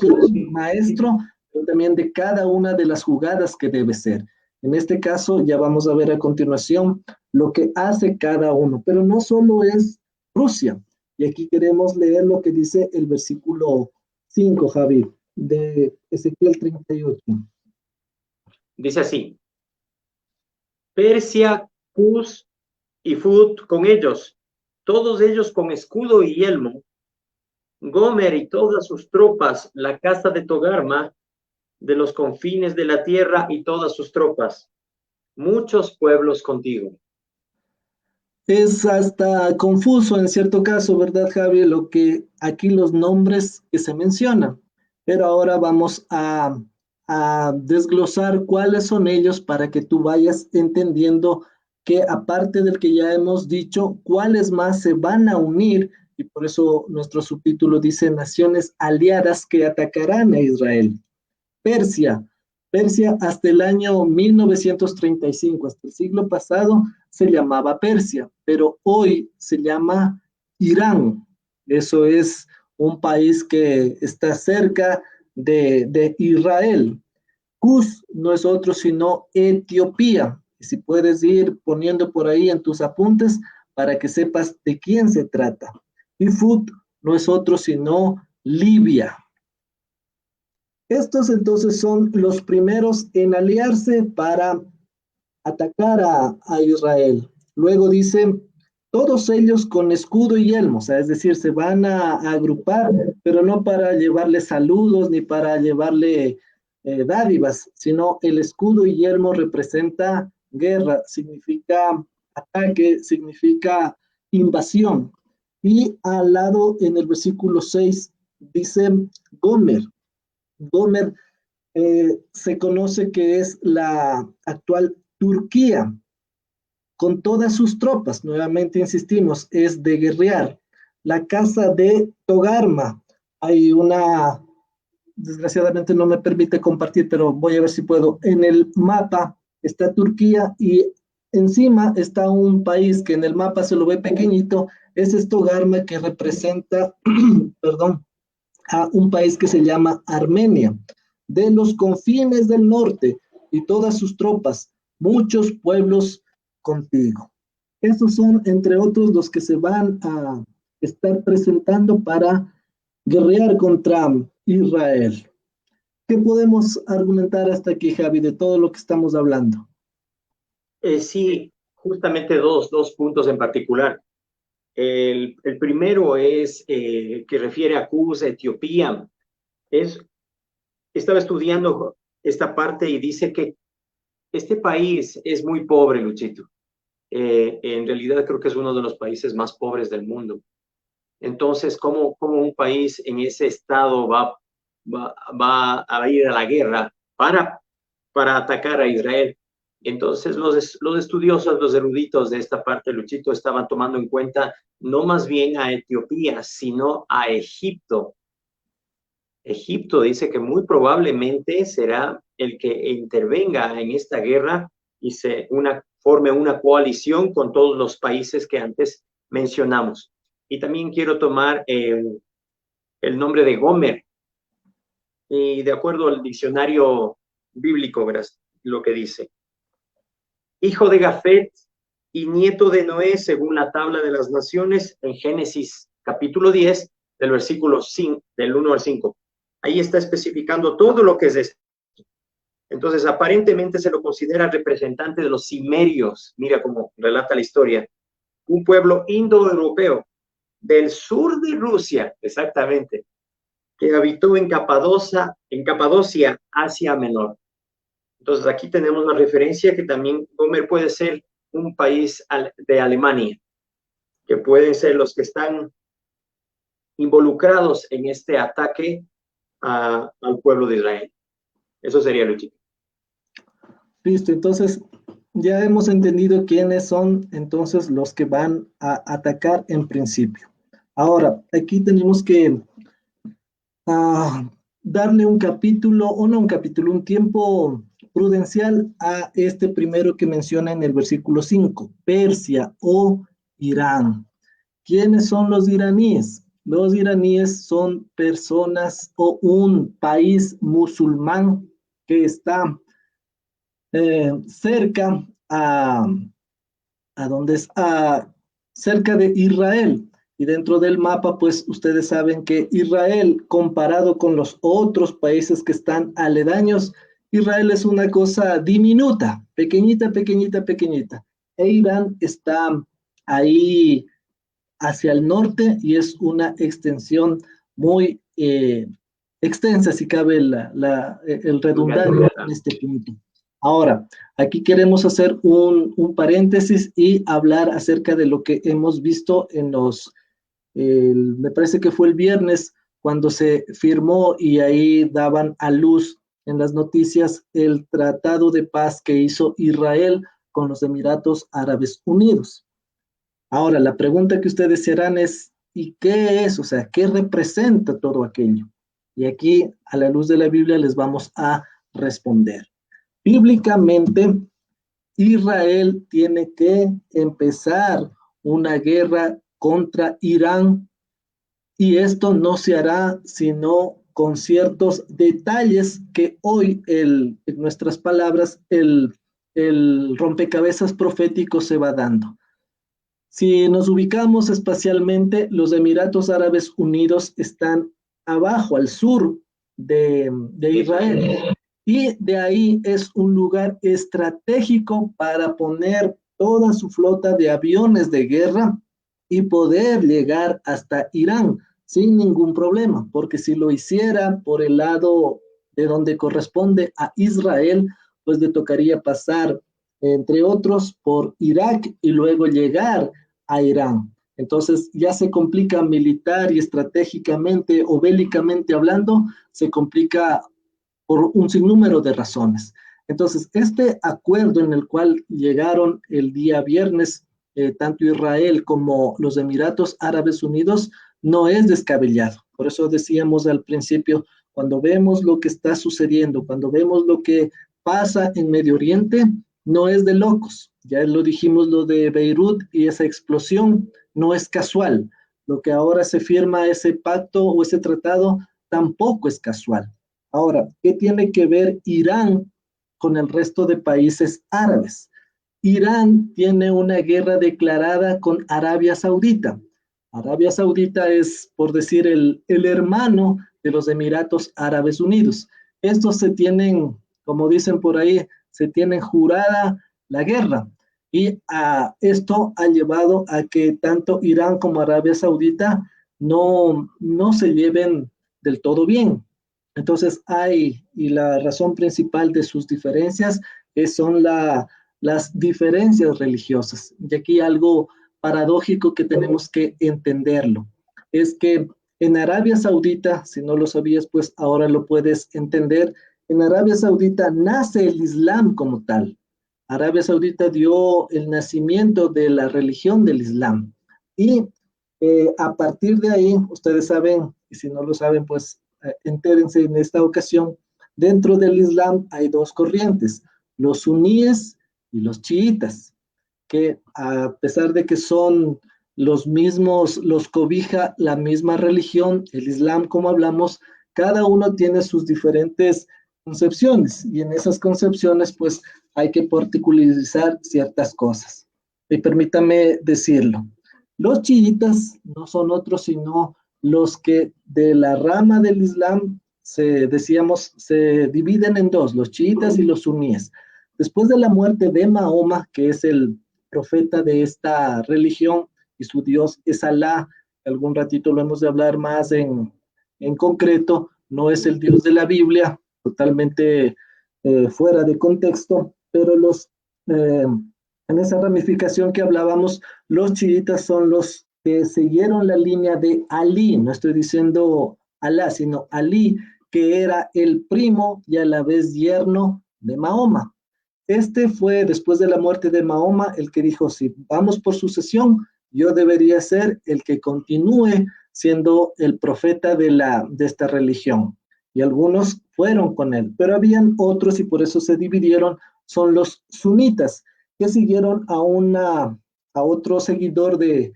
plan maestro también de cada una de las jugadas que debe ser. En este caso, ya vamos a ver a continuación lo que hace cada uno, pero no solo es Rusia. Y aquí queremos leer lo que dice el versículo 5, Javi, de Ezequiel 38. Dice así: Persia, Cus y Fut con ellos, todos ellos con escudo y yelmo, Gomer y todas sus tropas, la casa de Togarma, de los confines de la tierra y todas sus tropas, muchos pueblos contigo. Es hasta confuso en cierto caso, ¿verdad, Javi? Lo que aquí los nombres que se mencionan. Pero ahora vamos a desglosar cuáles son ellos para que tú vayas entendiendo que aparte del que ya hemos dicho, cuáles más se van a unir, y por eso nuestro subtítulo dice naciones aliadas que atacarán a Israel. Persia. Persia hasta el año 1935, hasta el siglo pasado, se llamaba Persia, pero hoy se llama Irán. Eso es un país que está cerca de Israel. Cus no es otro sino Etiopía. Y si puedes ir poniendo por ahí en tus apuntes para que sepas de quién se trata. Y Fut no es otro sino Libia. Estos entonces son los primeros en aliarse para atacar a Israel. Luego dice, todos ellos con escudo y yelmo, o sea, es decir, se van a agrupar, pero no para llevarle saludos ni para llevarle dádivas, sino el escudo y yelmo representa guerra, significa ataque, significa invasión. Y al lado en el versículo 6 dice Gomer. Gomer se conoce que es la actual Turquía, con todas sus tropas, nuevamente insistimos, es de guerrear. La casa de Togarma, hay una, desgraciadamente no me permite compartir, pero voy a ver si puedo. En el mapa está Turquía y encima está un país que en el mapa se lo ve pequeñito, es Togarma que representa, perdón, a un país que se llama Armenia, de los confines del norte y todas sus tropas, muchos pueblos contigo. Esos son, entre otros, los que se van a estar presentando para guerrear contra Israel. ¿Qué podemos argumentar hasta aquí, Javi, de todo lo que estamos hablando? Sí, justamente dos puntos en particular. El primero es que refiere a Cus, Etiopía. Estaba estudiando esta parte y dice que este país es muy pobre, Luchito. En realidad creo que es uno de los países más pobres del mundo. Entonces, ¿cómo un país en ese estado va a ir a la guerra para atacar a Israel? Entonces, los estudiosos, los eruditos de esta parte, Luchito, estaban tomando en cuenta no más bien a Etiopía, sino a Egipto. Egipto dice que muy probablemente será el que intervenga en esta guerra y forme una coalición con todos los países que antes mencionamos. Y también quiero tomar el nombre de Gomer. Y de acuerdo al diccionario bíblico, verás lo que dice. Hijo de Jafet y nieto de Noé, según la tabla de las naciones, en Génesis capítulo 10, del versículo 5, del 1 al 5. Ahí está especificando todo lo que es esto. Entonces, aparentemente se lo considera representante de los cimerios. Mira cómo relata la historia. Un pueblo indoeuropeo del sur de Rusia, exactamente, que habitó en Capadocia, Asia Menor. Entonces, aquí tenemos la referencia que también Gomer puede ser un país de Alemania, que pueden ser los que están involucrados en este ataque al pueblo de Israel. Eso sería lo chico. Listo, entonces ya hemos entendido quiénes son entonces los que van a atacar en principio. Ahora, aquí tenemos que darle un capítulo, o no un capítulo, un tiempo prudencial a este primero que menciona en el versículo 5, Persia o Irán. ¿Quiénes son los iraníes? Los iraníes son personas o un país musulmán que está cerca a donde es cerca de Israel. Y dentro del mapa, pues ustedes saben que Israel, comparado con los otros países que están aledaños, Israel es una cosa diminuta, pequeñita, pequeñita, pequeñita. E Irán está ahí hacia el norte y es una extensión muy extensa, si cabe el redundante en este punto. Ahora, aquí queremos hacer un paréntesis y hablar acerca de lo que hemos visto en me parece que fue el viernes, cuando se firmó y ahí daban a luz en las noticias el tratado de paz que hizo Israel con los Emiratos Árabes Unidos. Ahora, la pregunta que ustedes se harán es, ¿y qué es? O sea, ¿qué representa todo aquello? Y aquí, a la luz de la Biblia, les vamos a responder. Bíblicamente, Israel tiene que empezar una guerra contra Irán y esto no se hará sino con ciertos detalles que hoy, en nuestras palabras, el rompecabezas profético se va dando. Si nos ubicamos espacialmente, los Emiratos Árabes Unidos están abajo, al sur de Israel. Y de ahí es un lugar estratégico para poner toda su flota de aviones de guerra y poder llegar hasta Irán sin ningún problema, porque si lo hiciera por el lado de donde corresponde a Israel, pues le tocaría pasar, entre otros, por Irak y luego llegar a Irán. Entonces ya se complica militar y estratégicamente o bélicamente hablando, se complica por un sinnúmero de razones. Entonces, este acuerdo en el cual llegaron el día viernes, tanto Israel como los Emiratos Árabes Unidos, no es descabellado. Por eso decíamos al principio, cuando vemos lo que está sucediendo, cuando vemos lo que pasa en Medio Oriente, no es de locos. Ya lo dijimos, lo de Beirut y esa explosión no es casual. Lo que ahora se firma, ese pacto o ese tratado, tampoco es casual. Ahora, ¿qué tiene que ver Irán con el resto de países árabes? Irán tiene una guerra declarada con Arabia Saudita. Arabia Saudita es, por decir, el hermano de los Emiratos Árabes Unidos. Estos se tienen, como dicen por ahí, se tienen jurada la guerra. Y esto ha llevado a que tanto Irán como Arabia Saudita no se lleven del todo bien. Entonces y la razón principal de sus diferencias son las diferencias religiosas. Y aquí algo paradójico que tenemos que entenderlo, es que en Arabia Saudita, si no lo sabías, pues ahora lo puedes entender, en Arabia Saudita nace el Islam como tal. Arabia Saudita dio el nacimiento de la religión del Islam. Y a partir de ahí, ustedes saben, y si no lo saben, pues entérense en esta ocasión, dentro del Islam hay dos corrientes, los suníes y los chiitas, que a pesar de que son los mismos, los cobija la misma religión, el Islam, como hablamos, cada uno tiene sus diferentes concepciones y en esas concepciones pues hay que particularizar ciertas cosas. Y permítame decirlo, los chiitas no son otros sino los que de la rama del Islam decíamos, se dividen en dos, los chiitas y los suníes. Después de la muerte de Mahoma, que es el profeta de esta religión, y su Dios es Alá, algún ratito lo hemos de hablar más en concreto, no es el Dios de la Biblia, totalmente fuera de contexto, pero en esa ramificación que hablábamos, los chiitas son los que siguieron la línea de Ali, no estoy diciendo Alá, sino Ali, que era el primo y a la vez yerno de Mahoma. Este fue, después de la muerte de Mahoma, el que dijo, si vamos por sucesión, yo debería ser el que continúe siendo el profeta de esta religión. Y algunos fueron con él, pero habían otros y por eso se dividieron, son los sunitas, que siguieron a otro seguidor de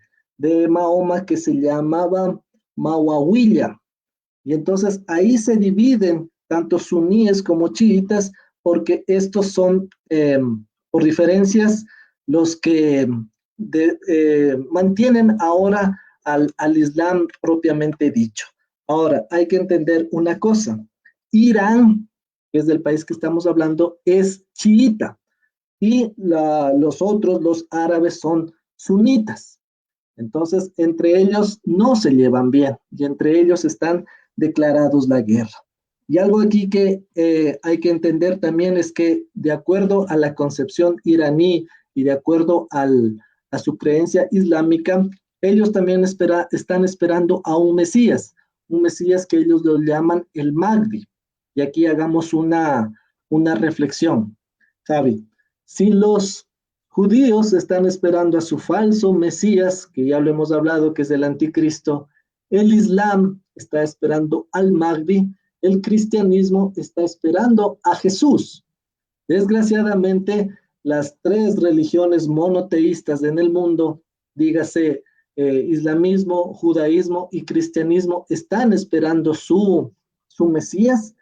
Mahoma que se llamaba Mahuahuilla. Y entonces ahí se dividen tanto suníes como chiitas, porque estos son, por diferencias, los que mantienen ahora al Islam propiamente dicho. Ahora, hay que entender una cosa. Irán, que es del país que estamos hablando, es chiita y los otros, los árabes, son sunitas. Entonces, entre ellos no se llevan bien y entre ellos están declarados la guerra. Y algo aquí que hay que entender también es que de acuerdo a la concepción iraní y de acuerdo a su creencia islámica, ellos también están esperando a un Mesías que ellos lo llaman el Mahdi. Y aquí hagamos una reflexión, Javi. Si los judíos están esperando a su falso Mesías, que ya lo hemos hablado, que es el anticristo, el Islam está esperando al Mahdi, el cristianismo está esperando a Jesús. Desgraciadamente, las tres religiones monoteístas en el mundo, dígase islamismo, judaísmo y cristianismo, están esperando su Mesías,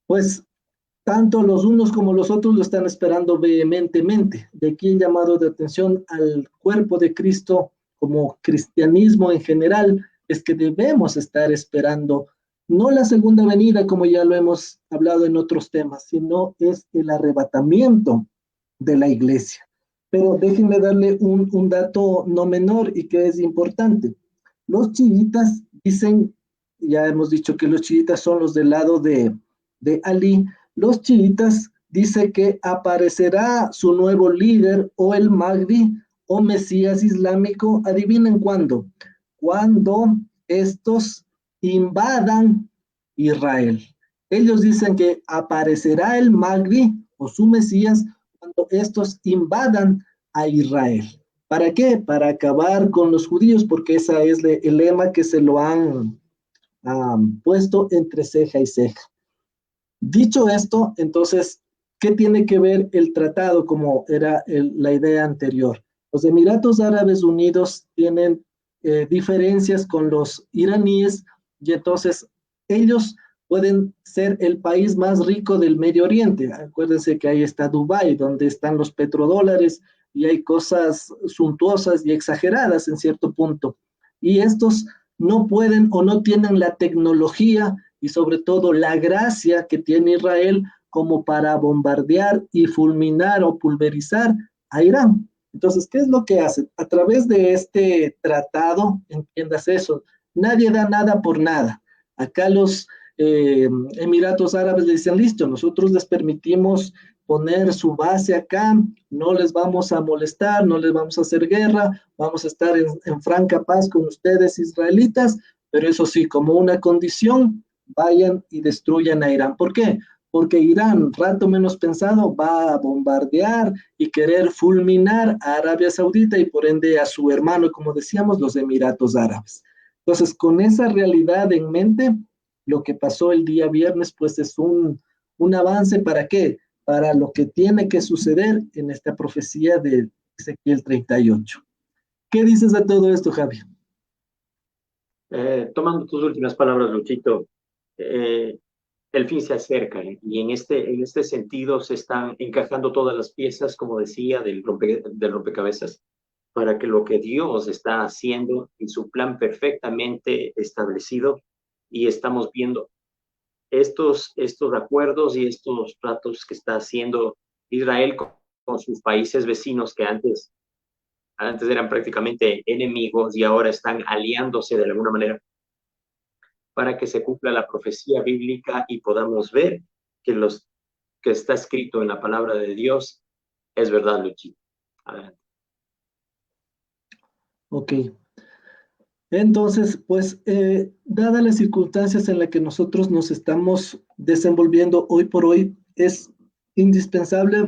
pues tanto los unos como los otros lo están esperando vehementemente. De aquí el llamado de atención al cuerpo de Cristo como cristianismo en general es que debemos estar esperando no la segunda venida, como ya lo hemos hablado en otros temas, sino es el arrebatamiento de la iglesia. Pero déjenme darle un dato no menor y que es importante. Los chiitas dicen, ya hemos dicho que los chiitas son los del lado de Ali. Los chiitas dicen que aparecerá su nuevo líder o el Mahdi o Mesías islámico. Adivinen cuándo. Cuando estos invadan Israel. Ellos dicen que aparecerá el Mahdi o su Mesías cuando estos invadan a Israel. ¿Para qué? Para acabar con los judíos, porque ese es el lema que se lo han puesto entre ceja y ceja. Dicho esto, entonces, ¿qué tiene que ver el tratado como era la idea anterior? Los Emiratos Árabes Unidos tienen diferencias con los iraníes y entonces ellos pueden ser el país más rico del Medio Oriente. Acuérdense que ahí está Dubái, donde están los petrodólares y hay cosas suntuosas y exageradas en cierto punto. Y estos no pueden o no tienen la tecnología y sobre todo la gracia que tiene Israel como para bombardear y fulminar o pulverizar a Irán. Entonces, ¿qué es lo que hacen? A través de este tratado, entiendas eso, nadie da nada por nada. Acá los Emiratos Árabes le dicen, listo, nosotros les permitimos poner su base acá, no les vamos a molestar, no les vamos a hacer guerra, vamos a estar en franca paz con ustedes israelitas, pero eso sí, como una condición, vayan y destruyan a Irán. ¿Por qué? Porque Irán, rato menos pensado, va a bombardear y querer fulminar a Arabia Saudita y por ende a su hermano, como decíamos, los Emiratos Árabes. Entonces, con esa realidad en mente, lo que pasó el día viernes, pues es un avance ¿para qué? Para lo que tiene que suceder en esta profecía de Ezequiel 38. ¿Qué dices de todo esto, Javi? Tomando tus últimas palabras, Luchito, el fin se acerca y en este sentido se están encajando todas las piezas, como decía, del rompecabezas, para que lo que Dios está haciendo en su plan perfectamente establecido y estamos viendo estos acuerdos y estos tratos que está haciendo Israel con sus países vecinos que antes eran prácticamente enemigos y ahora están aliándose de alguna manera para que se cumpla la profecía bíblica y podamos ver que que está escrito en la palabra de Dios es verdad, Luchi. Adelante. Ok. Entonces, pues, dadas las circunstancias en las que nosotros nos estamos desenvolviendo hoy por hoy, es indispensable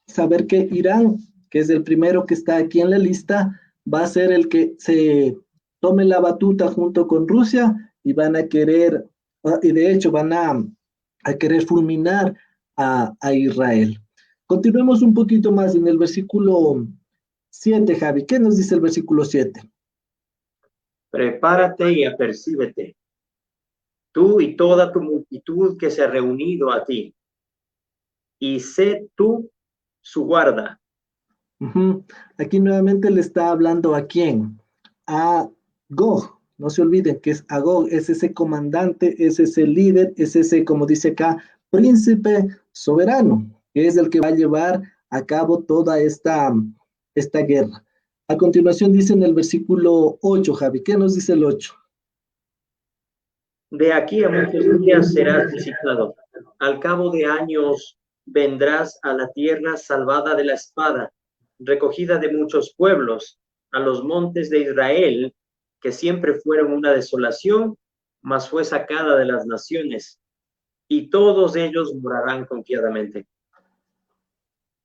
saber que Irán, que es el primero que está aquí en la lista, va a ser el que se tome la batuta junto con Rusia y van a querer, y de hecho van a querer fulminar a Israel. Continuemos un poquito más en el versículo 7, Javi. ¿Qué nos dice el versículo 7? prepárate y apercíbete, tú y toda tu multitud que se ha reunido a ti, y sé tú su guarda. Aquí nuevamente le está hablando ¿a quién? A Gog. No se olviden que es Agog, es ese comandante, es ese líder, es ese, como dice acá, príncipe soberano, que es el que va a llevar a cabo toda esta guerra. A continuación dice en el versículo 8, Javi, ¿qué nos dice el 8? De aquí a muchos días serás visitado. Al cabo de años vendrás a la tierra salvada de la espada, recogida de muchos pueblos, a los montes de Israel, que siempre fueron una desolación, mas fue sacada de las naciones, y todos ellos morarán confiadamente.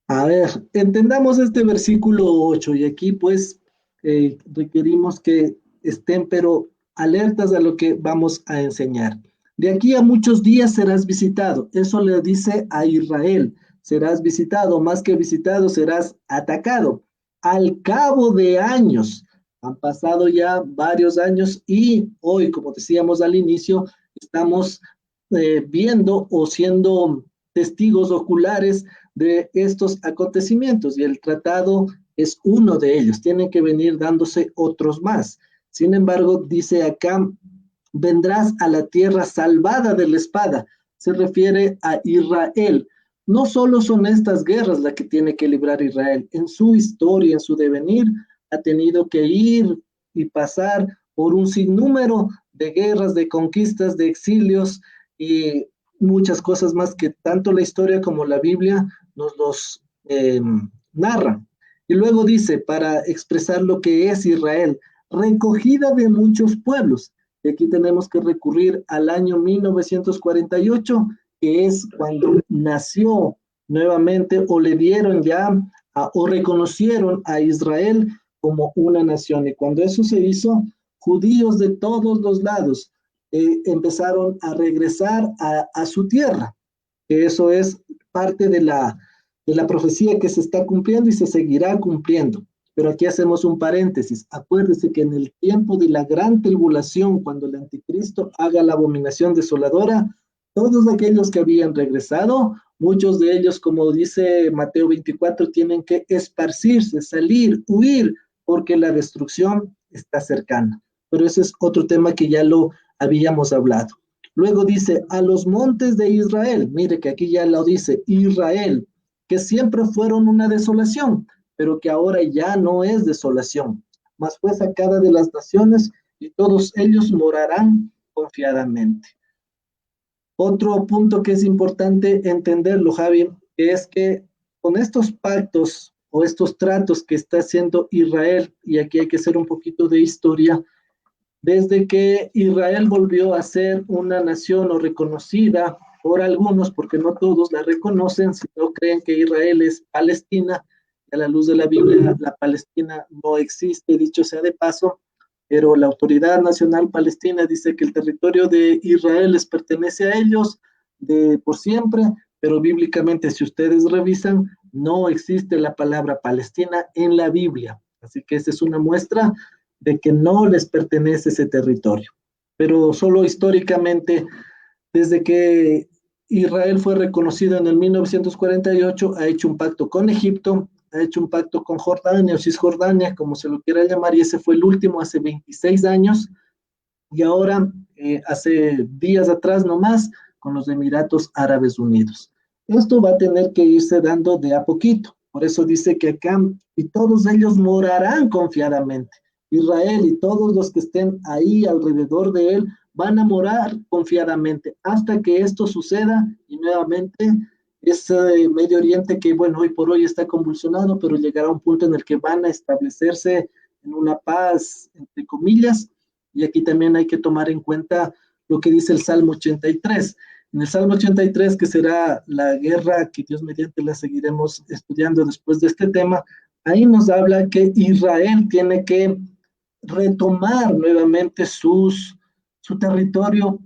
A ver, entendamos este versículo 8 y aquí pues requerimos que estén pero alertas a lo que vamos a enseñar. De aquí a muchos días serás visitado. Eso le dice a Israel. Serás visitado, más que visitado, serás atacado. Al cabo de años, han pasado ya varios años y hoy, como decíamos al inicio, estamos viendo o siendo testigos oculares de estos acontecimientos y el tratado es uno de ellos. Tienen que venir dándose otros más. Sin embargo, dice acá, vendrás a la tierra salvada de la espada. Se refiere a Israel. No solo son estas guerras las que tiene que librar Israel. En su historia, en su devenir, ha tenido que ir y pasar por un sinnúmero de guerras, de conquistas, de exilios y muchas cosas más que tanto la historia como la Biblia nos los narra. Y luego dice, para expresar lo que es Israel, recogida de muchos pueblos. Y aquí tenemos que recurrir al año 1948, que es cuando nació nuevamente o le dieron ya o reconocieron a Israel como una nación. Y cuando eso se hizo, judíos de todos los lados empezaron a regresar a su tierra. Que eso es parte de la profecía que se está cumpliendo y se seguirá cumpliendo. Pero aquí hacemos un paréntesis. Acuérdese que en el tiempo de la gran tribulación, cuando el anticristo haga la abominación desoladora, todos aquellos que habían regresado, muchos de ellos, como dice Mateo 24, tienen que esparcirse, salir, huir, porque la destrucción está cercana. Pero ese es otro tema que ya lo habíamos hablado. Luego dice, a los montes de Israel, mire que aquí ya lo dice, Israel, que siempre fueron una desolación, pero que ahora ya no es desolación, mas fue sacada de las naciones y todos ellos morarán confiadamente. Otro punto que es importante entenderlo, Javi, es que con estos pactos o estos tratos que está haciendo Israel, y aquí hay que hacer un poquito de historia, desde que Israel volvió a ser una nación o reconocida por algunos, porque no todos la reconocen, sino creen que Israel es Palestina, y a la luz de la Biblia, la Palestina no existe, dicho sea de paso, pero la Autoridad Nacional Palestina dice que el territorio de Israel les pertenece a ellos por siempre, pero bíblicamente, si ustedes revisan, no existe la palabra Palestina en la Biblia. Así que esa es una muestra de que no les pertenece ese territorio. Pero solo históricamente, desde que Israel fue reconocido en el 1948, ha hecho un pacto con Egipto, ha hecho un pacto con Jordania o Cisjordania, como se lo quiera llamar, y ese fue el último hace 26 años, y ahora, hace días atrás nomás, con los Emiratos Árabes Unidos. Esto va a tener que irse dando de a poquito. Por eso dice que acá, y todos ellos morarán confiadamente. Israel y todos los que estén ahí alrededor de él van a morar confiadamente hasta que esto suceda y nuevamente ese Medio Oriente que, bueno, hoy por hoy está convulsionado, pero llegará un punto en el que van a establecerse en una paz, entre comillas, y aquí también hay que tomar en cuenta lo que dice el Salmo 83. En el Salmo 83, que será la guerra que Dios mediante la seguiremos estudiando después de este tema, ahí nos habla que Israel tiene que retomar nuevamente su territorio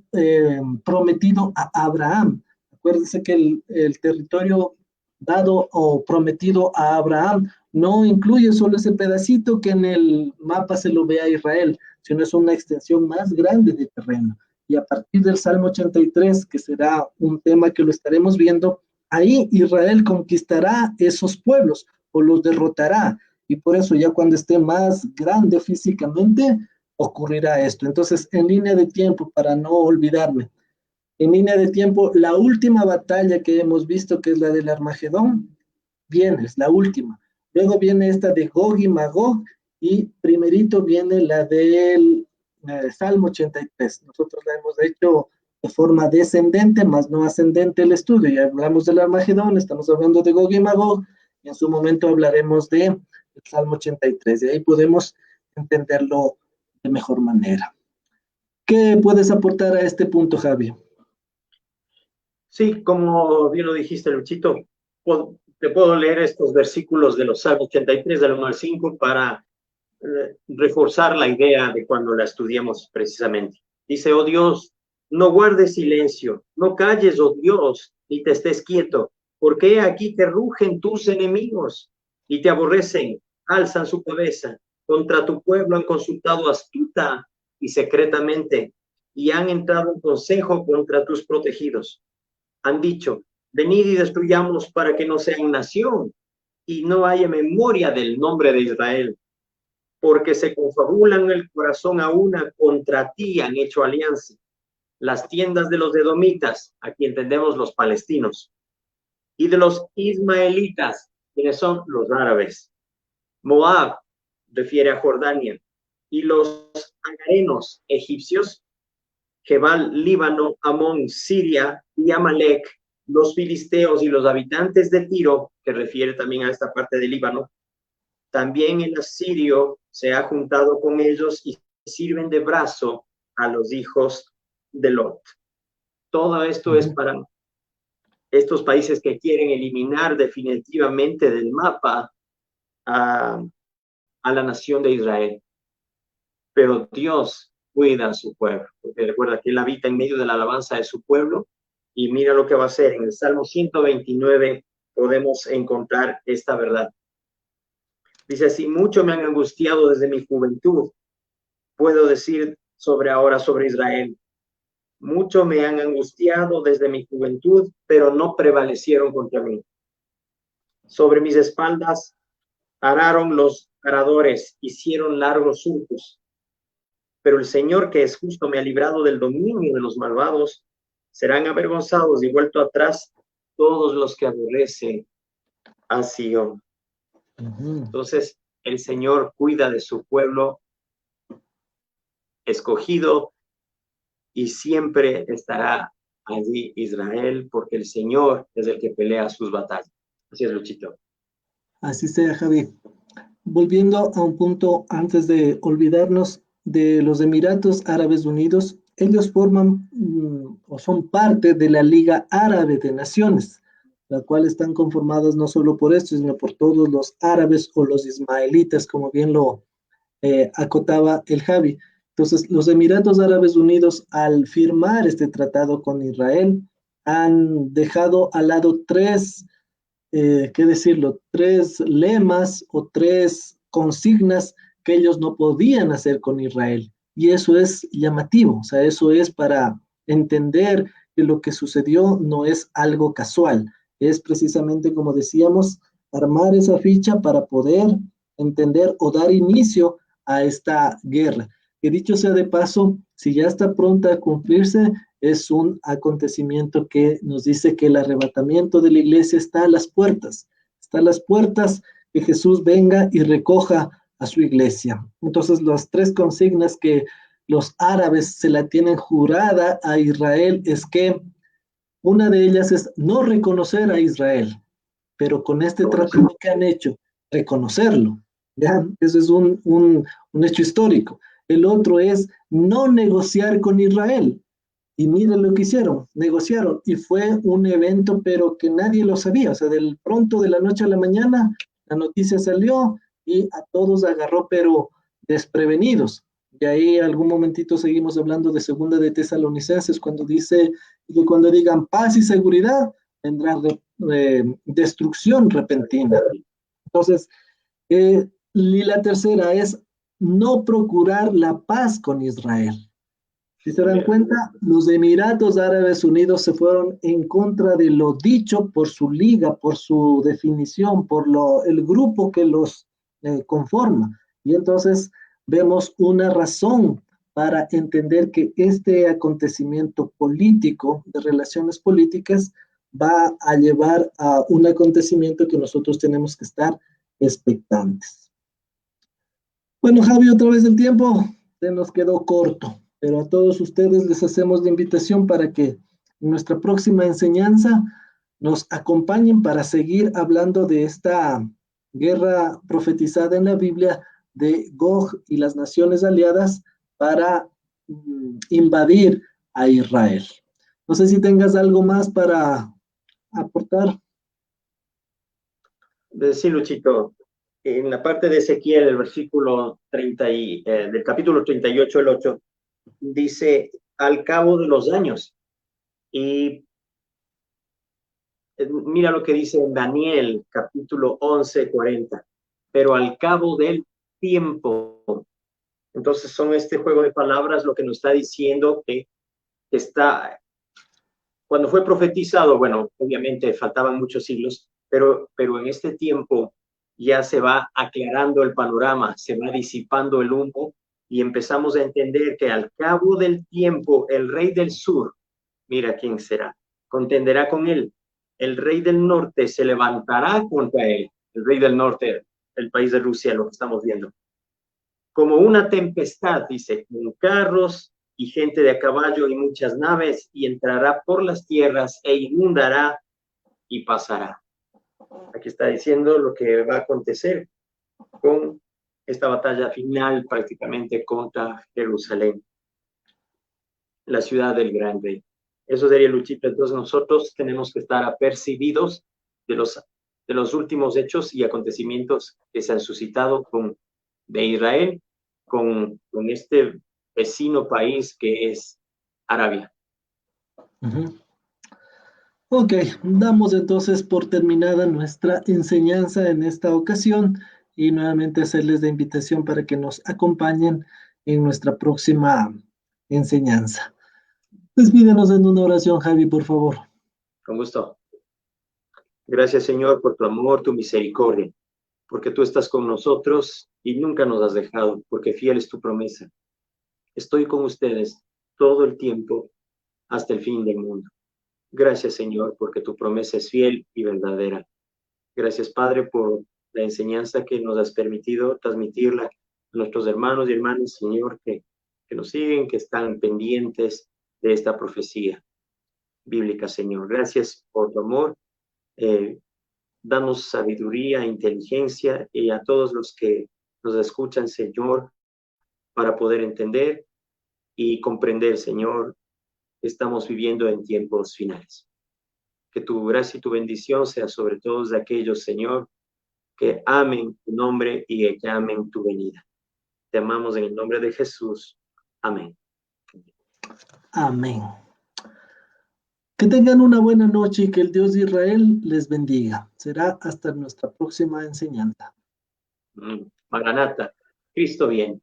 prometido a Abraham. Acuérdense que el territorio dado o prometido a Abraham no incluye solo ese pedacito que en el mapa se lo ve a Israel, sino es una extensión más grande de terreno. Y a partir del Salmo 83, que será un tema que lo estaremos viendo, ahí Israel conquistará esos pueblos o los derrotará. Y por eso ya cuando esté más grande físicamente, ocurrirá esto. Entonces, en línea de tiempo, para no olvidarme, en línea de tiempo, la última batalla que hemos visto, que es la del Armagedón, viene, es la última. Luego viene esta de Gog y Magog, y primerito viene la del Salmo 83. Nosotros la hemos hecho de forma descendente, más no ascendente el estudio. Ya hablamos del Armagedón, estamos hablando de Gog y Magog, y en su momento hablaremos de el Salmo 83, y ahí podemos entenderlo de mejor manera. ¿Qué puedes aportar a este punto, Javi? Sí, como bien lo dijiste, Luchito, te puedo leer estos versículos de los Salmos 83, del 1 al 5, para reforzar la idea de cuando la estudiemos precisamente. Dice, oh Dios, no guardes silencio, no calles, oh Dios, ni te estés quieto, porque aquí te rugen tus enemigos y te aborrecen, alzan su cabeza. Contra tu pueblo han consultado astuta y secretamente, y han entrado en consejo contra tus protegidos. Han dicho, venid y destruyamos para que no sean nación y no haya memoria del nombre de Israel, porque se confabulan el corazón a una contra ti, han hecho alianza. Las tiendas de los edomitas, aquí entendemos los palestinos, y de los ismaelitas, quienes son los árabes. Moab refiere a Jordania, y los agarenos egipcios, Jebal, Líbano, Amón, Siria y Amalek, los filisteos y los habitantes de Tiro, que refiere también a esta parte de Líbano. También el asirio se ha juntado con ellos y sirven de brazo a los hijos de Lot. Todo esto es para estos países que quieren eliminar definitivamente del mapa a la nación de Israel. Pero Dios cuida a su pueblo, porque recuerda que Él habita en medio de la alabanza de su pueblo, y mira lo que va a hacer. En el Salmo 129 podemos encontrar esta verdad. Dice así, mucho me han angustiado desde mi juventud, puedo decir ahora sobre Israel. Mucho me han angustiado desde mi juventud, pero no prevalecieron contra mí. Sobre mis espaldas araron los aradores, hicieron largos surcos. Pero el Señor, que es justo, me ha librado del dominio de los malvados. Serán avergonzados y vuelto atrás todos los que aborrecen a Sion. Entonces, el Señor cuida de su pueblo escogido y siempre estará allí Israel, porque el Señor es el que pelea sus batallas. Así es, Luchito. Así sea, Javi. Volviendo a un punto antes de olvidarnos de los Emiratos Árabes Unidos, ellos forman o son parte de la Liga Árabe de Naciones, la cual están conformadas no solo por esto, sino por todos los árabes o los ismaelitas, como bien lo acotaba el Javi. Entonces, los Emiratos Árabes Unidos, al firmar este tratado con Israel, han dejado al lado tres lemas o tres consignas que ellos no podían hacer con Israel. Y eso es llamativo, o sea, eso es para entender que lo que sucedió no es algo casual, es precisamente, como decíamos, armar esa ficha para poder entender o dar inicio a esta guerra. Que dicho sea de paso, si ya está pronta a cumplirse, es un acontecimiento que nos dice que el arrebatamiento de la iglesia está a las puertas que Jesús venga y recoja a su iglesia. Entonces, las tres consignas que los árabes se la tienen jurada a Israel es que una de ellas es no reconocer a Israel, pero con este tratado que han hecho, reconocerlo. ¿Ya? Eso es un hecho histórico. El otro es no negociar con Israel. Y miren lo que hicieron, negociaron, y fue un evento, pero que nadie lo sabía, o sea, del pronto, de la noche a la mañana, la noticia salió y a todos agarró, pero desprevenidos. Y ahí algún momentito seguimos hablando de Segunda de Tesalonicenses, cuando dice que cuando digan paz y seguridad, vendrá destrucción repentina. Entonces, Y la tercera es no procurar la paz con Israel. Si se dan cuenta, los Emiratos Árabes Unidos se fueron en contra de lo dicho por su liga, por su definición, por el grupo que los conforma. Y entonces vemos una razón para entender que este acontecimiento político, de relaciones políticas, va a llevar a un acontecimiento que nosotros tenemos que estar expectantes. Bueno, Javi, otra vez el tiempo se nos quedó corto, pero a todos ustedes les hacemos la invitación para que en nuestra próxima enseñanza nos acompañen para seguir hablando de esta guerra profetizada en la Biblia de Gog y las naciones aliadas para invadir a Israel. No sé si tengas algo más para aportar. Sí, Luchito, en la parte de Ezequiel, el versículo 30 del capítulo 38, el 8, dice, al cabo de los años. Y mira lo que dice en Daniel, capítulo 11, 40. Pero al cabo del tiempo. Entonces son este juego de palabras lo que nos está diciendo que está, cuando fue profetizado, bueno, obviamente faltaban muchos siglos, pero en este tiempo ya se va aclarando el panorama, se va disipando el humo y empezamos a entender que al cabo del tiempo el rey del sur, mira quién será, contenderá con él. El rey del norte se levantará contra él, el rey del norte, el país de Rusia, lo que estamos viendo. Como una tempestad, dice, con carros y gente de a caballo y muchas naves, y entrará por las tierras e inundará y pasará. Aquí está diciendo lo que va a acontecer con esta batalla final prácticamente contra Jerusalén, la ciudad del gran rey. Eso sería Luchito. Entonces nosotros tenemos que estar apercibidos de los últimos hechos y acontecimientos que se han suscitado de Israel con este vecino país que es Arabia. Ok, damos entonces por terminada nuestra enseñanza en esta ocasión y nuevamente hacerles la invitación para que nos acompañen en nuestra próxima enseñanza. Despídenos en una oración, Javi, por favor. Con gusto. Gracias, Señor, por tu amor, tu misericordia, porque tú estás con nosotros y nunca nos has dejado, porque fiel es tu promesa. Estoy con ustedes todo el tiempo hasta el fin del mundo. Gracias, Señor, porque tu promesa es fiel y verdadera. Gracias, Padre, por la enseñanza que nos has permitido transmitirla a nuestros hermanos y hermanas, Señor, que nos siguen, que están pendientes de esta profecía bíblica, Señor. Gracias por tu amor. Danos sabiduría, inteligencia y a todos los que nos escuchan, Señor, para poder entender y comprender, Señor, que estamos viviendo en tiempos finales. Que tu gracia y tu bendición sea sobre todos aquellos, Señor, que amen tu nombre y que amen tu venida. Te amamos en el nombre de Jesús. Amén. Amén. Que tengan una buena noche y que el Dios de Israel les bendiga. Será hasta nuestra próxima enseñanza. Maranata, Cristo viene.